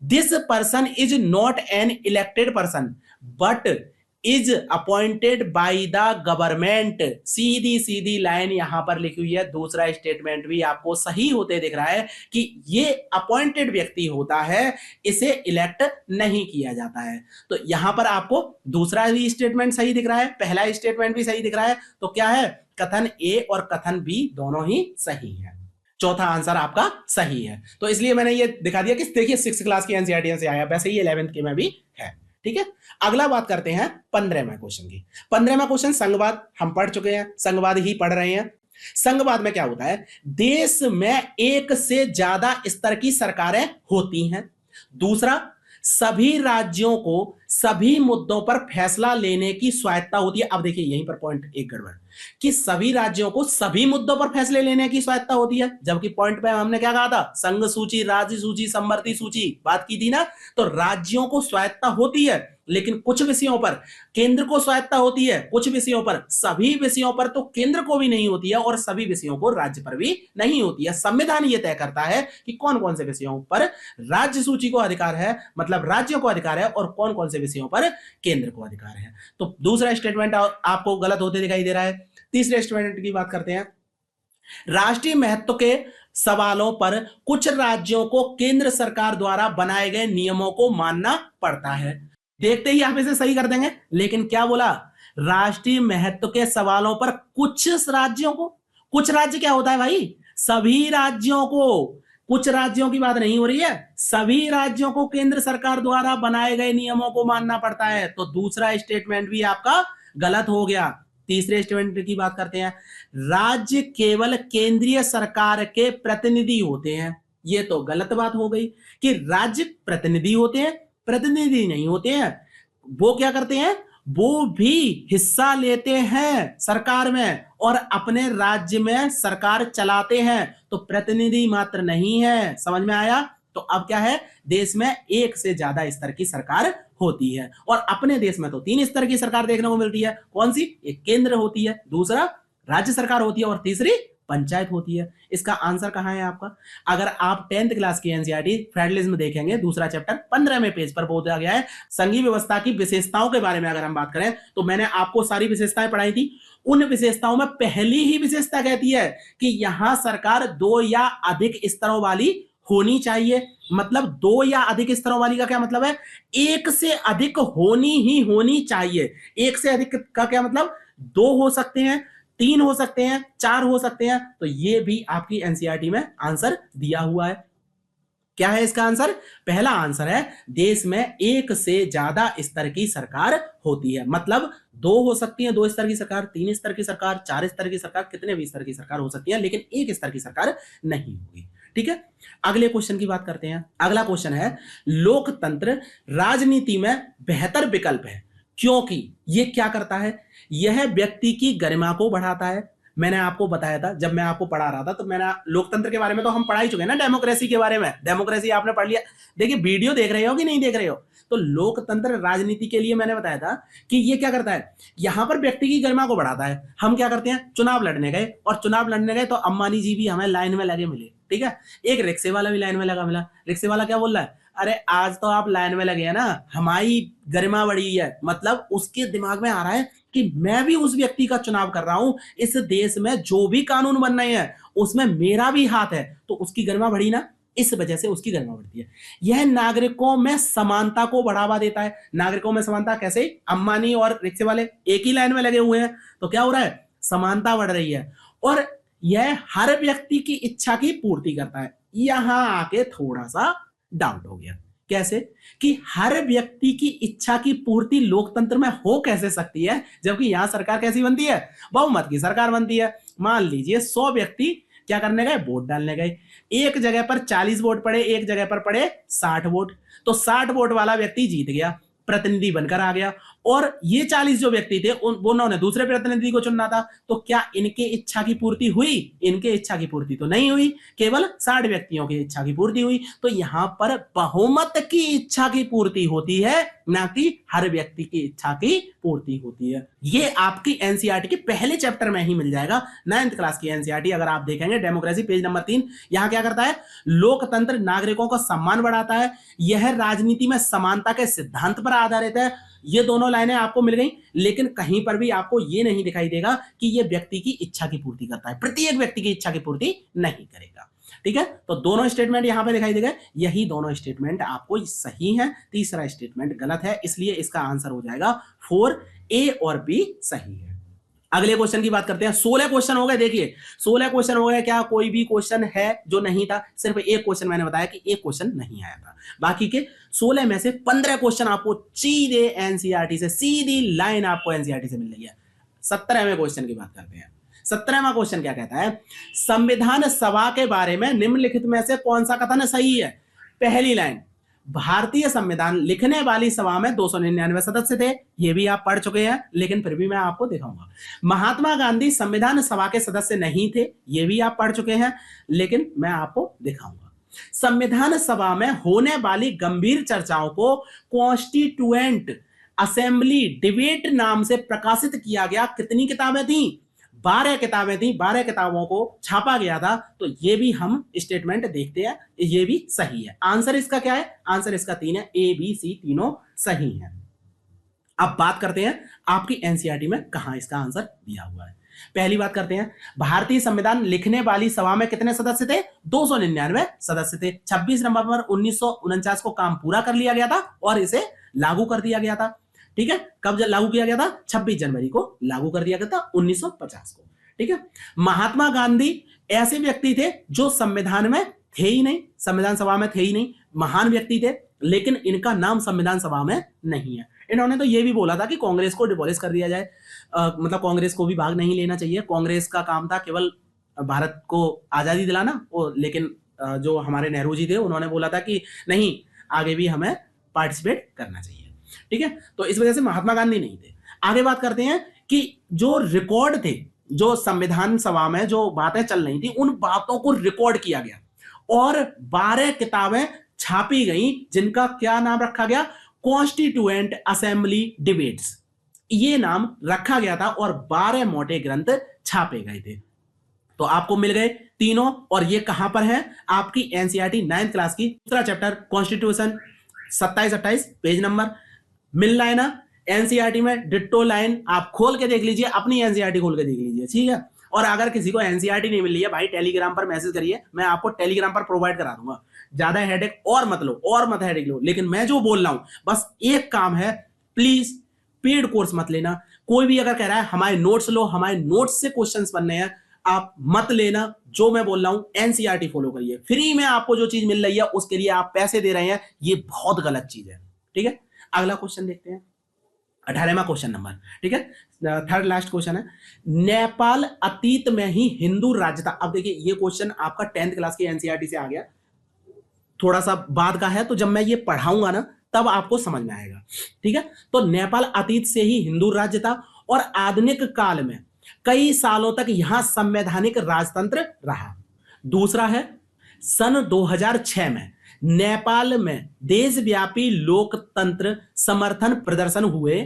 This person is not an elected person but is appointed by the government. Sidhi Sidhi line यहां पर लिखी हुई है। दूसरा स्टेटमेंट भी आपको सही होते दिख रहा है कि ये अपॉइंटेड व्यक्ति होता है, इसे इलेक्ट नहीं किया जाता है। तो यहां पर आपको दूसरा भी स्टेटमेंट सही दिख रहा है, पहला स्टेटमेंट भी सही दिख रहा है। तो क्या है, कथन ए और कथन बी दोनों ही सही है। चौथा आंसर आपका सही है। तो इसलिए मैंने ये दिखा दिया कि देखिए 6th क्लास की एनसीईआरटी से आया, वैसे ही 11th के में भी है, ठीक है। अगला बात करते हैं 15वें क्वेश्चन की। 15वां क्वेश्चन संघवाद हम पढ़ चुके हैं, संघवाद ही पढ़ रहे हैं। संघवाद में क्या होता है, देश में एक से ज्यादा स्तर की सरकारें होती हैं। दूसरा, सभी राज्यों को सभी मुद्दों पर फैसला लेने की स्वायत्ता होती है। अब देखिए यहीं पर पॉइंट एक गड़बड़, कि सभी राज्यों को सभी मुद्दों पर फैसले लेने की स्वायत्ता होती है, जबकि पॉइंट पे हमने क्या कहा था, संघ सूची, राज्य सूची, समवर्ती सूची बात की थी ना। तो राज्यों को स्वायत्ता होती है, लेकिन कुछ विषयों पर केंद्र को स्वायत्ता होती है, कुछ विषयों पर, सभी विषयों पर तो केंद्र को भी नहीं होती है और सभी विषयों को राज्य पर भी नहीं होती है। संविधान यह तय करता है कि कौन कौन से विषयों पर राज्य सूची को अधिकार है, मतलब राज्यों को अधिकार है, और कौन कौन से विषयों पर केंद्र को अधिकार है। तो दूसरा स्टेटमेंट आपको गलत होते दिखाई दे रहा है। तीसरे स्टेटमेंट की बात करते हैं। राष्ट्रीय महत्व के सवालों पर कुछ राज्यों को केंद्र सरकार द्वारा बनाए गए नियमों को मानना पड़ता है। देखते ही आप इसे सही कर देंगे, लेकिन क्या बोला, राष्ट्रीय महत्व के सवालों पर कुछ राज्यों को, कुछ राज्य क्या होता है भाई, सभी राज्यों को, कुछ राज्यों की बात नहीं हो रही है, सभी राज्यों को केंद्र सरकार द्वारा बनाए गए नियमों को मानना पड़ता है। तो दूसरा स्टेटमेंट भी आपका गलत हो गया। तीसरे स्टेटमेंट की बात करते हैं। राज्य केवल केंद्रीय सरकार के प्रतिनिधि होते हैं। ये तो गलत बात हो गई कि राज्य प्रतिनिधि होते हैं, प्रतिनिधि नहीं होते हैं। वो क्या करते हैं, वो भी हिस्सा लेते हैं सरकार में और अपने राज्य में सरकार चलाते हैं, तो प्रतिनिधि मात्र नहीं है। समझ में आया? तो अब क्या है, देश में एक से ज्यादा स्तर की सरकार होती है और अपने देश में तो 3 स्तर की सरकार देखने को मिलती है। कौन सी? एक केंद्र होती है, दूसरा राज्य सरकार होती है और तीसरी पंचायत होती है। इसका आंसर कहां है आपका? अगर आप 10th क्लास की एनसीईआरटी फेडरलिज्म देखेंगे, दूसरा चैप्टर 15वें पेज पर बोला गया है संघीय व्यवस्था की विशेषताओं के बारे में। अगर हम बात करें तो मैंने आपको सारी विशेषताएं पढ़ाई थी। उन विशेषताओं में पहली ही विशेषता कहती है कि यहां सरकार 2 या अधिक स्तरों वाली होनी चाहिए। मतलब 2 या अधिक स्तरों वाली का क्या मतलब है? एक से अधिक होनी ही होनी चाहिए। एक से अधिक का क्या मतलब? 2 हो सकते हैं, 3 हो सकते हैं, 4 हो सकते हैं। तो ये भी आपकी एनसीईआरटी में आंसर दिया हुआ है। क्या है इसका आंसर? पहला आंसर है देश में एक से ज्यादा स्तर की सरकार होती है। मतलब 2 हो सकती है, 2 स्तर की सरकार, 3 स्तर की सरकार, 4 स्तर की सरकार, कितने भी स्तर की सरकार हो सकती है, लेकिन एक स्तर की सरकार नहीं होगी। ठीक है, अगले क्वेश्चन की बात करते हैं। अगला क्वेश्चन है, लोकतंत्र राजनीति में बेहतर विकल्प है क्योंकि ये क्या करता है? यह व्यक्ति की गरिमा को बढ़ाता है। मैंने आपको बताया था जब मैं आपको पढ़ा रहा था, तो मैंने लोकतंत्र के बारे में तो हम पढ़ा ही चुके हैं ना, डेमोक्रेसी के बारे में। डेमोक्रेसी आपने पढ़ लिया। देखिए वीडियो देख रहे हो कि नहीं देख रहे हो? तो लोकतंत्र राजनीति के लिए मैंने बताया था कि ये क्या करता है, यहां पर व्यक्ति की गरिमा को बढ़ाता है। हम क्या करते हैं, चुनाव लड़ने गए, और चुनाव लड़ने गए तो अंबानी जी भी हमें लाइन में लगे मिले। ठीक है, एक रिक्शे वाला भी लाइन में लगा मिला। रिक्शे वाला क्या बोल रहा है, अरे आज तो आप लाइन में लगे हैं ना, हमारी गरिमा बढ़ी है, मतलब उसके दिमाग में आ रहा है कि मैं भी उस व्यक्ति का चुनाव कर रहा हूं, इस देश में जो भी कानून बन रहे हैं उसमें मेरा भी हाथ है, तो उसकी गरिमा बढ़ी ना, इस वजह से उसकी गरिमा बढ़ती है। यह नागरिकों में समानता को बढ़ावा देता है। नागरिकों में समानता कैसे? अंबानी और रिक्शे वाले एक ही लाइन में लगे हुए हैं, तो क्या हो रहा है? समानता बढ़ रही है। और यह हर व्यक्ति की इच्छा की पूर्ति करता है। यहां आके थोड़ा सा डाउट हो गया। कैसे? कि हर व्यक्ति की इच्छा की पूर्ति लोकतंत्र में हो कैसे सकती है, जबकि यहां सरकार कैसी बनती है? बहुमत की सरकार बनती है। मान लीजिए 100 व्यक्ति क्या करने गए? वोट डालने गए। एक जगह पर 40 वोट पड़े, एक जगह पर पड़े 60 वोट, तो 60 वोट वाला व्यक्ति जीत गया, प्रतिनिधि बनकर आ गया। और ये 40 जो व्यक्ति थे उन्होंने दूसरे प्रतिनिधि को चुनना था, तो क्या इनके इच्छा की पूर्ति हुई? इनके इच्छा की पूर्ति तो नहीं हुई, केवल 60 व्यक्तियों की इच्छा की पूर्ति हुई। तो यहां पर बहुमत की इच्छा की पूर्ति होती है, ना कि हर व्यक्ति की इच्छा की पूर्ति होती है। ये आपकी एनसीईआरटी के पहले चैप्टर में ही मिल जाएगा, 9th क्लास की एनसीईआरटी अगर आप देखेंगे, डेमोक्रेसी पेज नंबर 3। यहां क्या करता है? लोकतंत्र नागरिकों का सम्मान बढ़ाता है, यह राजनीति में समानता के सिद्धांत पर आधारित है। ये दोनों लाइनें आपको मिल गई, लेकिन कहीं पर भी आपको ये नहीं दिखाई देगा कि ये व्यक्ति की इच्छा की पूर्ति करता है। प्रत्येक व्यक्ति की इच्छा की पूर्ति नहीं करेगा। ठीक है, तो दोनों स्टेटमेंट यहां पे दिखाई देगा, यही दोनों स्टेटमेंट आपको सही है, तीसरा स्टेटमेंट गलत है, इसलिए इसका आंसर हो जाएगा 4, ए और बी सही है। अगले क्वेश्चन की बात करते हैं। 16 क्वेश्चन हो गए। देखिए 16 क्वेश्चन हो गए। क्या कोई भी क्वेश्चन है जो नहीं था? सिर्फ एक क्वेश्चन मैंने बताया कि एक क्वेश्चन नहीं आया था, बाकी के 16 में से 15 क्वेश्चन आपको सीधे एनसीईआरटी से, सीधी लाइन आपको एनसीईआरटी से मिल रही है। 17वें क्वेश्चन की बात करते हैं। 17वां क्वेश्चन क्या कहता है? संविधान सभा के बारे में निम्नलिखित में से कौन सा कथन सही है? पहली लाइन, भारतीय संविधान लिखने वाली सभा में 299 सदस्य थे, ये भी आप पढ़ चुके हैं, लेकिन फिर भी मैं आपको दिखाऊंगा। महात्मा गांधी संविधान सभा के सदस्य नहीं थे, ये भी आप पढ़ चुके हैं, लेकिन मैं आपको दिखाऊंगा। संविधान सभा में होने वाली गंभीर चर्चाओं को कॉन्स्टिट्यूएंट असेंबली डिबेट नाम से प्रकाशित किया गया। कितनी किताबें थी? 12 किताबें थी, 12 किताबों को छापा गया था। तो ये भी हम स्टेटमेंट देखते हैं, ये भी सही है। आंसर इसका क्या है? आंसर इसका 3 है, ए बी सी तीनों सही हैं। अब बात करते हैं आपकी एनसीईआरटी में कहां इसका आंसर दिया हुआ है। पहली बात करते हैं, भारतीय संविधान लिखने वाली सभा में कितने सदस्य थे? 299 सदस्य थे। 26 नवंबर 1949 को काम पूरा कर लिया गया था और इसे लागू कर दिया गया था। ठीक है, कब लागू किया गया था? 26 जनवरी को लागू कर दिया गया था 1950 को। ठीक है, महात्मा गांधी ऐसे व्यक्ति थे जो संविधान में थे ही नहीं, संविधान सभा में थे ही नहीं, महान व्यक्ति थे, लेकिन इनका नाम संविधान सभा में नहीं है। इन्होंने तो यह भी बोला था कि कांग्रेस को डिबॉलिश कर दिया जाए, मतलब कांग्रेस को भी भाग नहीं लेना चाहिए। कांग्रेस का काम था केवल भारत को आजादी दिलाना, लेकिन जो हमारे नेहरू जी थे उन्होंने बोला था कि नहीं, आगे भी हमें पार्टिसिपेट करना चाहिए। ठीक है, तो इस वजह से महात्मा गांधी नहीं थे। आगे बात करते हैं कि जो रिकॉर्ड थे, जो संविधान सभा में जो बातें चल रही थी, उन बातों को रिकॉर्ड किया गया और 12 किताबें छापी गई, जिनका क्या नाम रखा गया? कॉन्स्टिट्यूएंट असेंबली डिबेट्स, ये नाम रखा गया था और 12 मोटे ग्रंथ छापे गए थे। तो आपको मिल गए तीनों, और ये कहां पर है? आपकी एनसीईआरटी 9th क्लास की दूसरा चैप्टर कॉन्स्टिट्यूशन 27-28 पेज नंबर मिल रहा है ना। एनसीईआरटी में डिट्टो लाइन आप खोल के देख लीजिए, अपनी एनसीईआरटी खोल के देख लीजिए। ठीक है, और अगर किसी को एनसीईआरटी नहीं मिल रही है भाई, टेलीग्राम पर मैसेज करिए, मैं आपको टेलीग्राम पर प्रोवाइड करा दूंगा। ज्यादा हेडेक और मत लो, और मत हेडेक लो, लेकिन मैं जो बोल रहा हूं बस एक काम है, प्लीज पेड कोर्स मत लेना। कोई भी अगर कह रहा है हमारे नोट्स लो, हमारे नोट्स से क्वेश्चंस बनने हैं, आप मत लेना। जो मैं बोल रहा हूं एनसीईआरटी फॉलो करिए। फ्री में आपको जो चीज मिल रही है उसके लिए आप पैसे दे रहे हैं, ये बहुत गलत चीज है। ठीक है, अगला क्वेश्चन देखते हैं, 18वां क्वेश्चन नंबर। ठीक है, थर्ड लास्ट क्वेश्चन है, नेपाल अतीत में ही हिंदू राज्य था। अब देखिए ये क्वेश्चन आपका 10th क्लास की एनसीईआरटी से आ गया, थोड़ा सा बाद का है, तो जब मैं ये पढ़ाऊंगा ना तब आपको समझ में आएगा। ठीक है, तो नेपाल अतीत से ही हिंदू राज्य था और आधुनिक काल में कई सालों तक यहां संवैधानिक राजतंत्र रहा। दूसरा है, सन 2006 में नेपाल में देशव्यापी लोकतंत्र समर्थन प्रदर्शन हुए,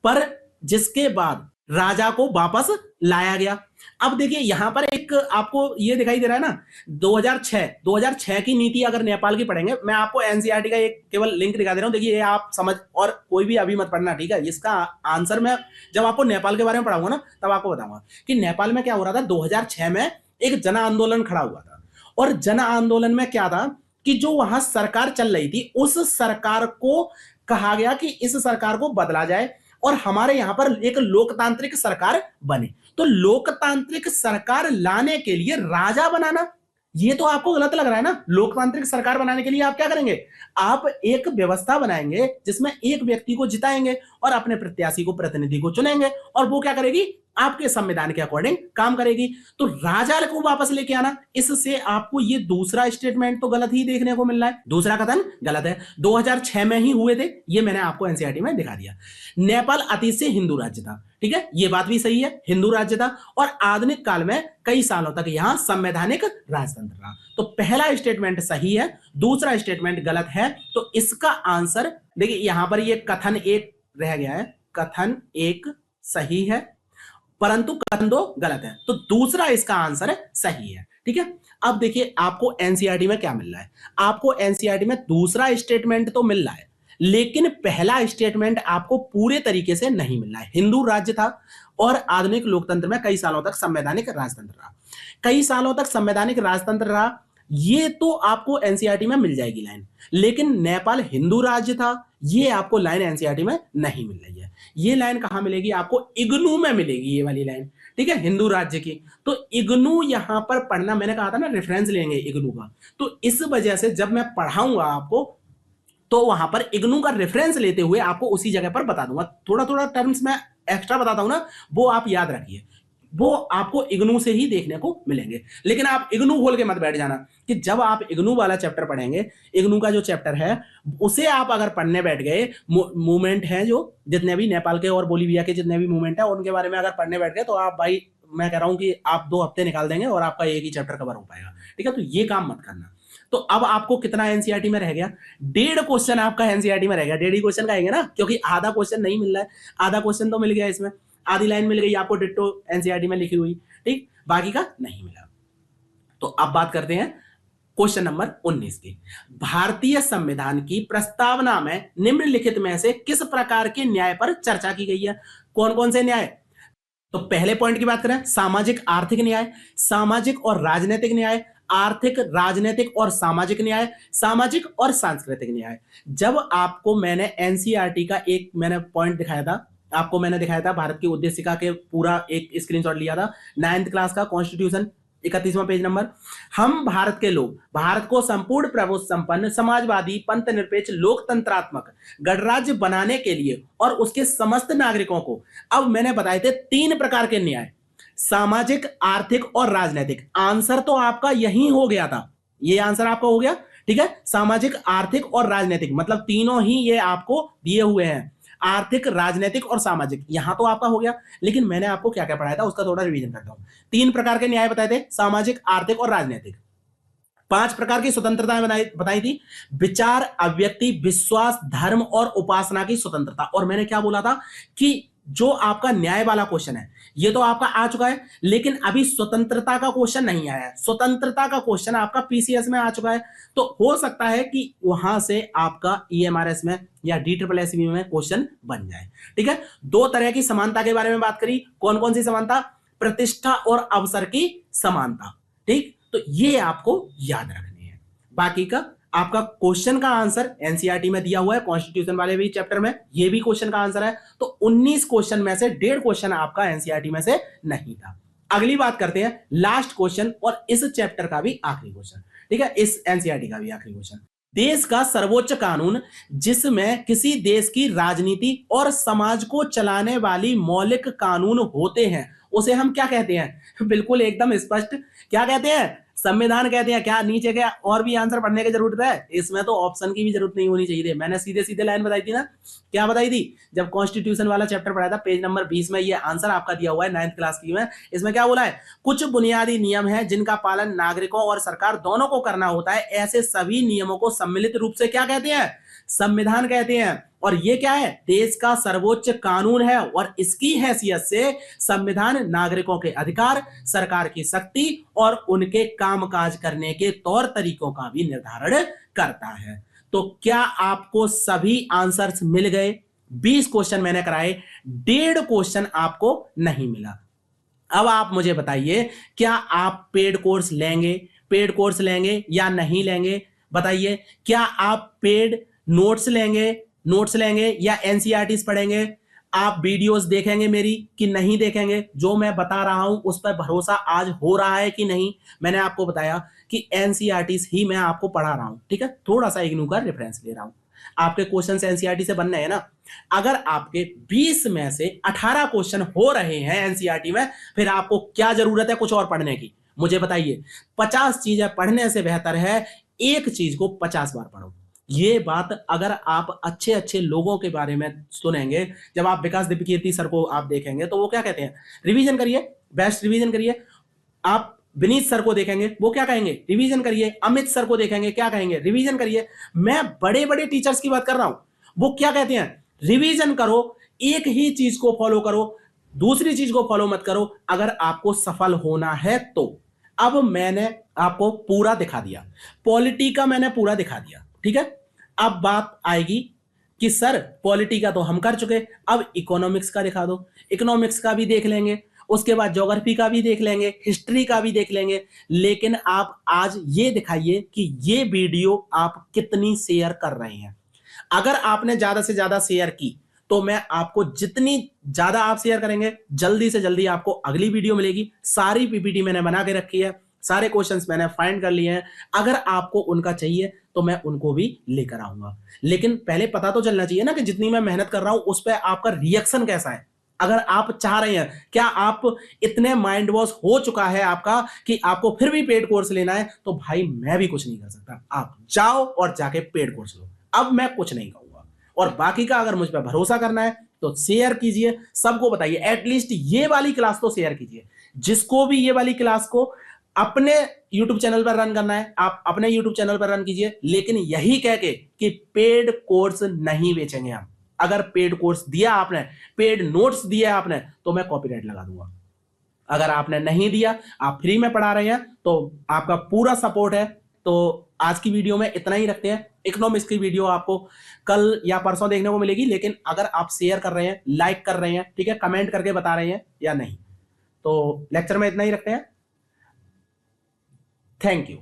पर जिसके बाद राजा को वापस लाया गया। अब देखिए यहां पर एक आपको ये दिखाई दे रहा है ना, 2006 की नीति अगर नेपाल की पढ़ेंगे, मैं आपको एनसीईआरटी का एक केवल लिंक दिखा दे रहा हूं, देखिए ये आप समझ, और कोई भी अभी मत पढ़ना, ठीक है। इसका आंसर मैं जब आपको नेपाल के बारे में पढ़ाऊंगा ना तब आपको बताऊंगा कि नेपाल में क्या हो रहा था। 2006 में एक जन आंदोलन खड़ा हुआ था, और जन आंदोलन में क्या था कि जो वहां सरकार चल रही थी उस सरकार को कहा गया कि इस सरकार को बदला जाए और हमारे यहां पर एक लोकतांत्रिक सरकार बने। तो लोकतांत्रिक सरकार लाने के लिए राजा बनाना, ये तो आपको गलत लग रहा है ना। लोकतांत्रिक सरकार बनाने के लिए आप क्या करेंगे, आप एक व्यवस्था बनाएंगे जिसमें एक व्यक्ति को जिताएंगे और अपने प्रत्याशी को, प्रतिनिधि को चुनेंगे, और वो क्या करेगी, आपके संविधान के अकॉर्डिंग काम करेगी। तो राजा को वापस लेके आना, इससे आपको ये दूसरा स्टेटमेंट तो गलत ही देखने को मिल रहा है, दूसरा कथन गलत है। 2006 में ही हुए थे, ये मैंने आपको एनसीईआरटी में दिखा दिया। नेपाल अतीत से हिंदू राज्य था, ठीक है, ये बात भी सही है, हिंदू राज्य था, और आधुनिक काल में कई सालों तक यहां संवैधानिक राजतंत्र रहा। तो पहला स्टेटमेंट सही है, दूसरा स्टेटमेंट गलत है। तो इसका आंसर देखिए, यहां पर ये कथन एक रह गया है, कथन एक सही है परंतु कथन दो गलत है, तो दूसरा इसका आंसर सही है, ठीक है। अब देखिए आपको एनसीईआरटी में क्या मिल रहा है, आपको एनसीईआरटी में दूसरा स्टेटमेंट तो मिल रहा है, लेकिन पहला स्टेटमेंट आपको पूरे तरीके से नहीं मिल रहा है। हिंदू राज्य था और आधुनिक लोकतंत्र में कई सालों तक संवैधानिक राजतंत्र रहा, कई सालों तक संवैधानिक राजतंत्र रहा, ये तो आपको एनसीईआरटी में मिल जाएगी लाइन। लेकिन नेपाल हिंदू राज्य था, ये आपको लाइन एनसीईआरटी में नहीं मिल रही है। ये लाइन कहां मिलेगी, आपको इग्नू में मिलेगी, ये वाली लाइन, ठीक है, हिंदू राज्य की। तो इग्नू यहां पर पढ़ना, मैंने कहा था ना रेफरेंस लेंगे इग्नू का, तो इस वजह से जब मैं पढ़ाऊंगा आपको तो वहां पर इग्नू का रेफरेंस लेते हुए आपको उसी जगह पर बता दूंगा। थोड़ा थोड़ा टर्म्स में एक्स्ट्रा बताता हूं ना, वो आप याद रखिए, वो आपको इग्नू से ही देखने को मिलेंगे। लेकिन आप इग्नू खोल के मत बैठ जाना कि जब आप इग्नू वाला चैप्टर पढ़ेंगे, इग्नू का जो चैप्टर है उसे आप अगर पढ़ने बैठ गए, मूवमेंट है जो जितने भी नेपाल के और बोलीविया के जितने भी मूवमेंट है उनके बारे में अगर पढ़ने बैठ गए, तो आप भाई मैं कह रहा हूं कि आप 2 हफ्ते निकाल देंगे और आपका एक ही चैप्टर कवर हो पाएगा, ठीक है। तो ये काम मत करना। तो अब आपको कितना एनसीईआरटी में रह गया, 1.5 क्वेश्चन आपका एनसीईआरटी में रह गया। 1.5 ही क्वेश्चन का आएंगे ना, क्योंकि आधा क्वेश्चन नहीं मिल रहा है, आधा क्वेश्चन तो मिल गया, इसमें आधी लाइन मिल गई आपको डिट्टो एनसीईआरटी में लिखी हुई, ठीक, बाकी का नहीं मिला। तो अब बात करते हैं क्वेश्चन नंबर 19 की। भारतीय संविधान की प्रस्तावना में निम्नलिखित में से किस प्रकार के न्याय पर चर्चा की गई है। कौन कौन से न्याय, तो पहले पॉइंट की बात करें, सामाजिक आर्थिक न्याय, सामाजिक और राजनीतिक न्याय, आर्थिक राजनीतिक और सामाजिक न्याय, सामाजिक और सांस्कृतिक न्याय। जब आपको मैंने एनसीईआरटी का एक मैंने पॉइंट दिखाया था, आपको मैंने दिखाया था भारत की उद्देशिका के पूरा एक स्क्रीनशॉट लिया था 9th क्लास का, कॉन्स्टिट्यूशन 31वां पेज नंबर। हम भारत के लोग भारत को संपूर्ण प्रभुत्व संपन्न समाजवादी पंथ निरपेक्ष लोकतंत्रात्मक गणराज्य बनाने के लिए और उसके समस्त नागरिकों को, अब मैंने बताए थे 3 प्रकार के न्याय, सामाजिक आर्थिक और राजनीतिक। आंसर तो आपका यही हो गया था, ये आंसर आपका हो गया, ठीक है। सामाजिक आर्थिक और राजनीतिक मतलब तीनों ही ये आपको दिए हुए हैं, आर्थिक राजनीतिक और सामाजिक, यहां तो आपका हो गया। लेकिन मैंने आपको क्या क्या पढ़ाया था उसका थोड़ा रिवीजन करता हूं। 3 प्रकार के न्याय बताए थे, सामाजिक आर्थिक और राजनीतिक। 5 प्रकार की स्वतंत्रताएं बताई थी, विचार अभिव्यक्ति विश्वास धर्म और उपासना की स्वतंत्रता। और मैंने क्या बोला था कि जो आपका न्याय वाला क्वेश्चन है ये तो आपका आ चुका है, लेकिन अभी स्वतंत्रता का क्वेश्चन नहीं आया है। स्वतंत्रता का क्वेश्चन आपका पीसीएस में आ चुका है, तो हो सकता है कि वहां से आपका ईएमआरएस में या DSSB में क्वेश्चन बन जाए, ठीक है। 2 तरह की समानता के बारे में बात करी, कौन कौन सी समानता, प्रतिष्ठा और अवसर की समानता, ठीक। तो ये आपको याद रखनी है। बाकी का आपका क्वेश्चन का आंसर एनसीईआरटी में दिया हुआ है, कॉन्स्टिट्यूशन वाले भी चैप्टर में ये भी क्वेश्चन का आंसर है। तो 19 क्वेश्चन में से 1.5 क्वेश्चन आपका एनसीईआरटी में से नहीं था। अगली बात करते हैं लास्ट क्वेश्चन और इस चैप्टर का भी आखिरी क्वेश्चन, ठीक है, इस एनसीईआरटी का भी आखिरी क्वेश्चन। देश का सर्वोच्च कानून जिसमें किसी देश की राजनीति और समाज को चलाने वाली मौलिक कानून होते हैं उसे हम क्या कहते हैं, बिल्कुल एकदम स्पष्ट, क्या कहते हैं, संविधान कहते हैं। क्या नीचे क्या और भी आंसर पढ़ने की जरूरत है, इसमें तो ऑप्शन की भी जरूरत नहीं होनी चाहिए। मैंने सीधे सीधे लाइन बताई थी ना, क्या बताई थी, जब कॉन्स्टिट्यूशन वाला चैप्टर पढ़ाया था पेज नंबर 20 में ये आंसर आपका दिया हुआ है 9th क्लास की में। इसमें क्या बोला है, कुछ बुनियादी नियम है जिनका पालन नागरिकों और सरकार दोनों को करना होता है, ऐसे सभी नियमों को सम्मिलित रूप से क्या कहते हैं, संविधान कहते हैं। और ये क्या है? देश का सर्वोच्च कानून है और इसकी हैसियत से संविधान नागरिकों के अधिकार, सरकार की शक्ति और उनके कामकाज करने के तौर तरीकों का भी निर्धारण करता है। तो क्या आपको सभी आंसर्स मिल गए? 20 क्वेश्चन मैंने कराए, 1.5 क्वेश्चन आपको नहीं मिला। अब आप मुझे बताइए, क्या आप पेड कोर्स लेंगे? पेड कोर्स लेंगे या नहीं लेंगे? बताइए। क्या आप पेड नोट्स लेंगे? नोट्स लेंगे या एनसीईआरटीज पढ़ेंगे? आप वीडियोस देखेंगे मेरी कि नहीं देखेंगे? जो मैं बता रहा हूं उस पर भरोसा आज हो रहा है कि नहीं? मैंने आपको बताया कि एनसीईआरटीज ही मैं आपको पढ़ा रहा हूं, ठीक है? थोड़ा सा इग्नू का रेफरेंस ले रहा हूं। आपके क्वेश्चन एनसीईआरटी से बन रहे हैं ना? अगर आपके 20 में से 18 क्वेश्चन हो रहे हैं एनसीईआरटी में, फिर आपको क्या जरूरत है कुछ और पढ़ने की? मुझे बताइए। 50 चीजें पढ़ने से बेहतर है एक चीज को 50 बार पढ़ो। ये बात अगर आप अच्छे अच्छे लोगों के बारे में सुनेंगे, जब आप विकास दिव्यकीर्ति सर को आप देखेंगे तो वो क्या कहते हैं? रिवीजन करिए, बेस्ट रिवीजन करिए। आप विनीत सर को देखेंगे, वो क्या कहेंगे? रिवीजन करिए। अमित सर को देखेंगे, क्या कहेंगे? रिवीजन करिए। मैं बड़े बड़े टीचर्स की बात कर रहा हूं, वो क्या कहते हैं? रिवीजन करो, एक ही चीज को फॉलो करो, दूसरी चीज को फॉलो मत करो अगर आपको सफल होना है तो। अब मैंने आपको पूरा दिखा दिया, पॉलिटी का मैंने पूरा दिखा दिया, ठीक है? अब बात आएगी कि सर पॉलिटी का तो हम कर चुके, अब इकोनॉमिक्स का दिखा दो। इकोनॉमिक्स का भी देख लेंगे, उसके बाद ज्योग्राफी का भी देख लेंगे, हिस्ट्री का भी देख लेंगे। लेकिन आप आज ये दिखाइए कि ये वीडियो आप कितनी शेयर कर रहे हैं। अगर आपने ज्यादा से ज्यादा शेयर की तो मैं आपको, जितनी ज्यादा आप शेयर करेंगे, जल्दी से जल्दी आपको अगली वीडियो मिलेगी। सारी पीपीटी मैंने बना के रखी है, सारे क्वेश्चंस मैंने फाइंड कर लिए हैं। अगर आपको उनका चाहिए तो मैं उनको भी लेकर आऊंगा। लेकिन पहले पता तो चलना चाहिए ना कि जितनी मैं मेहनत कर रहा हूं उस पर आपका रिएक्शन कैसा है। अगर आप चाह रहे हैं, क्या आप इतने माइंड वॉश हो चुका है आपका कि आपको फिर भी पेड कोर्स लेना है, तो भाई मैं भी कुछ नहीं कर सकता। आप जाओ और जाके पेड कोर्स लो, अब मैं कुछ नहीं कहूंगा। और बाकी का अगर मुझ पर भरोसा करना है तो शेयर कीजिए, सबको बताइए। एटलीस्ट ये वाली क्लास तो शेयर कीजिए। जिसको भी ये वाली क्लास को अपने YouTube चैनल पर रन करना है, आप अपने YouTube चैनल पर रन कीजिए, लेकिन यही कह के कि पेड कोर्स नहीं बेचेंगे हम। अगर पेड कोर्स दिया आपने, पेड नोट्स दिया आपने, तो मैं कॉपीराइट लगा दूंगा। अगर आपने नहीं दिया, आप फ्री में पढ़ा रहे हैं, तो आपका पूरा सपोर्ट है। तो आज की वीडियो में इतना ही रखते हैं। इकोनॉमिक्स की वीडियो आपको कल या परसों देखने को मिलेगी, लेकिन अगर आप शेयर कर रहे हैं, लाइक कर रहे हैं, ठीक है, कमेंट करके बता रहे हैं या नहीं, तो लेक्चर में इतना ही रखते हैं। Thank you.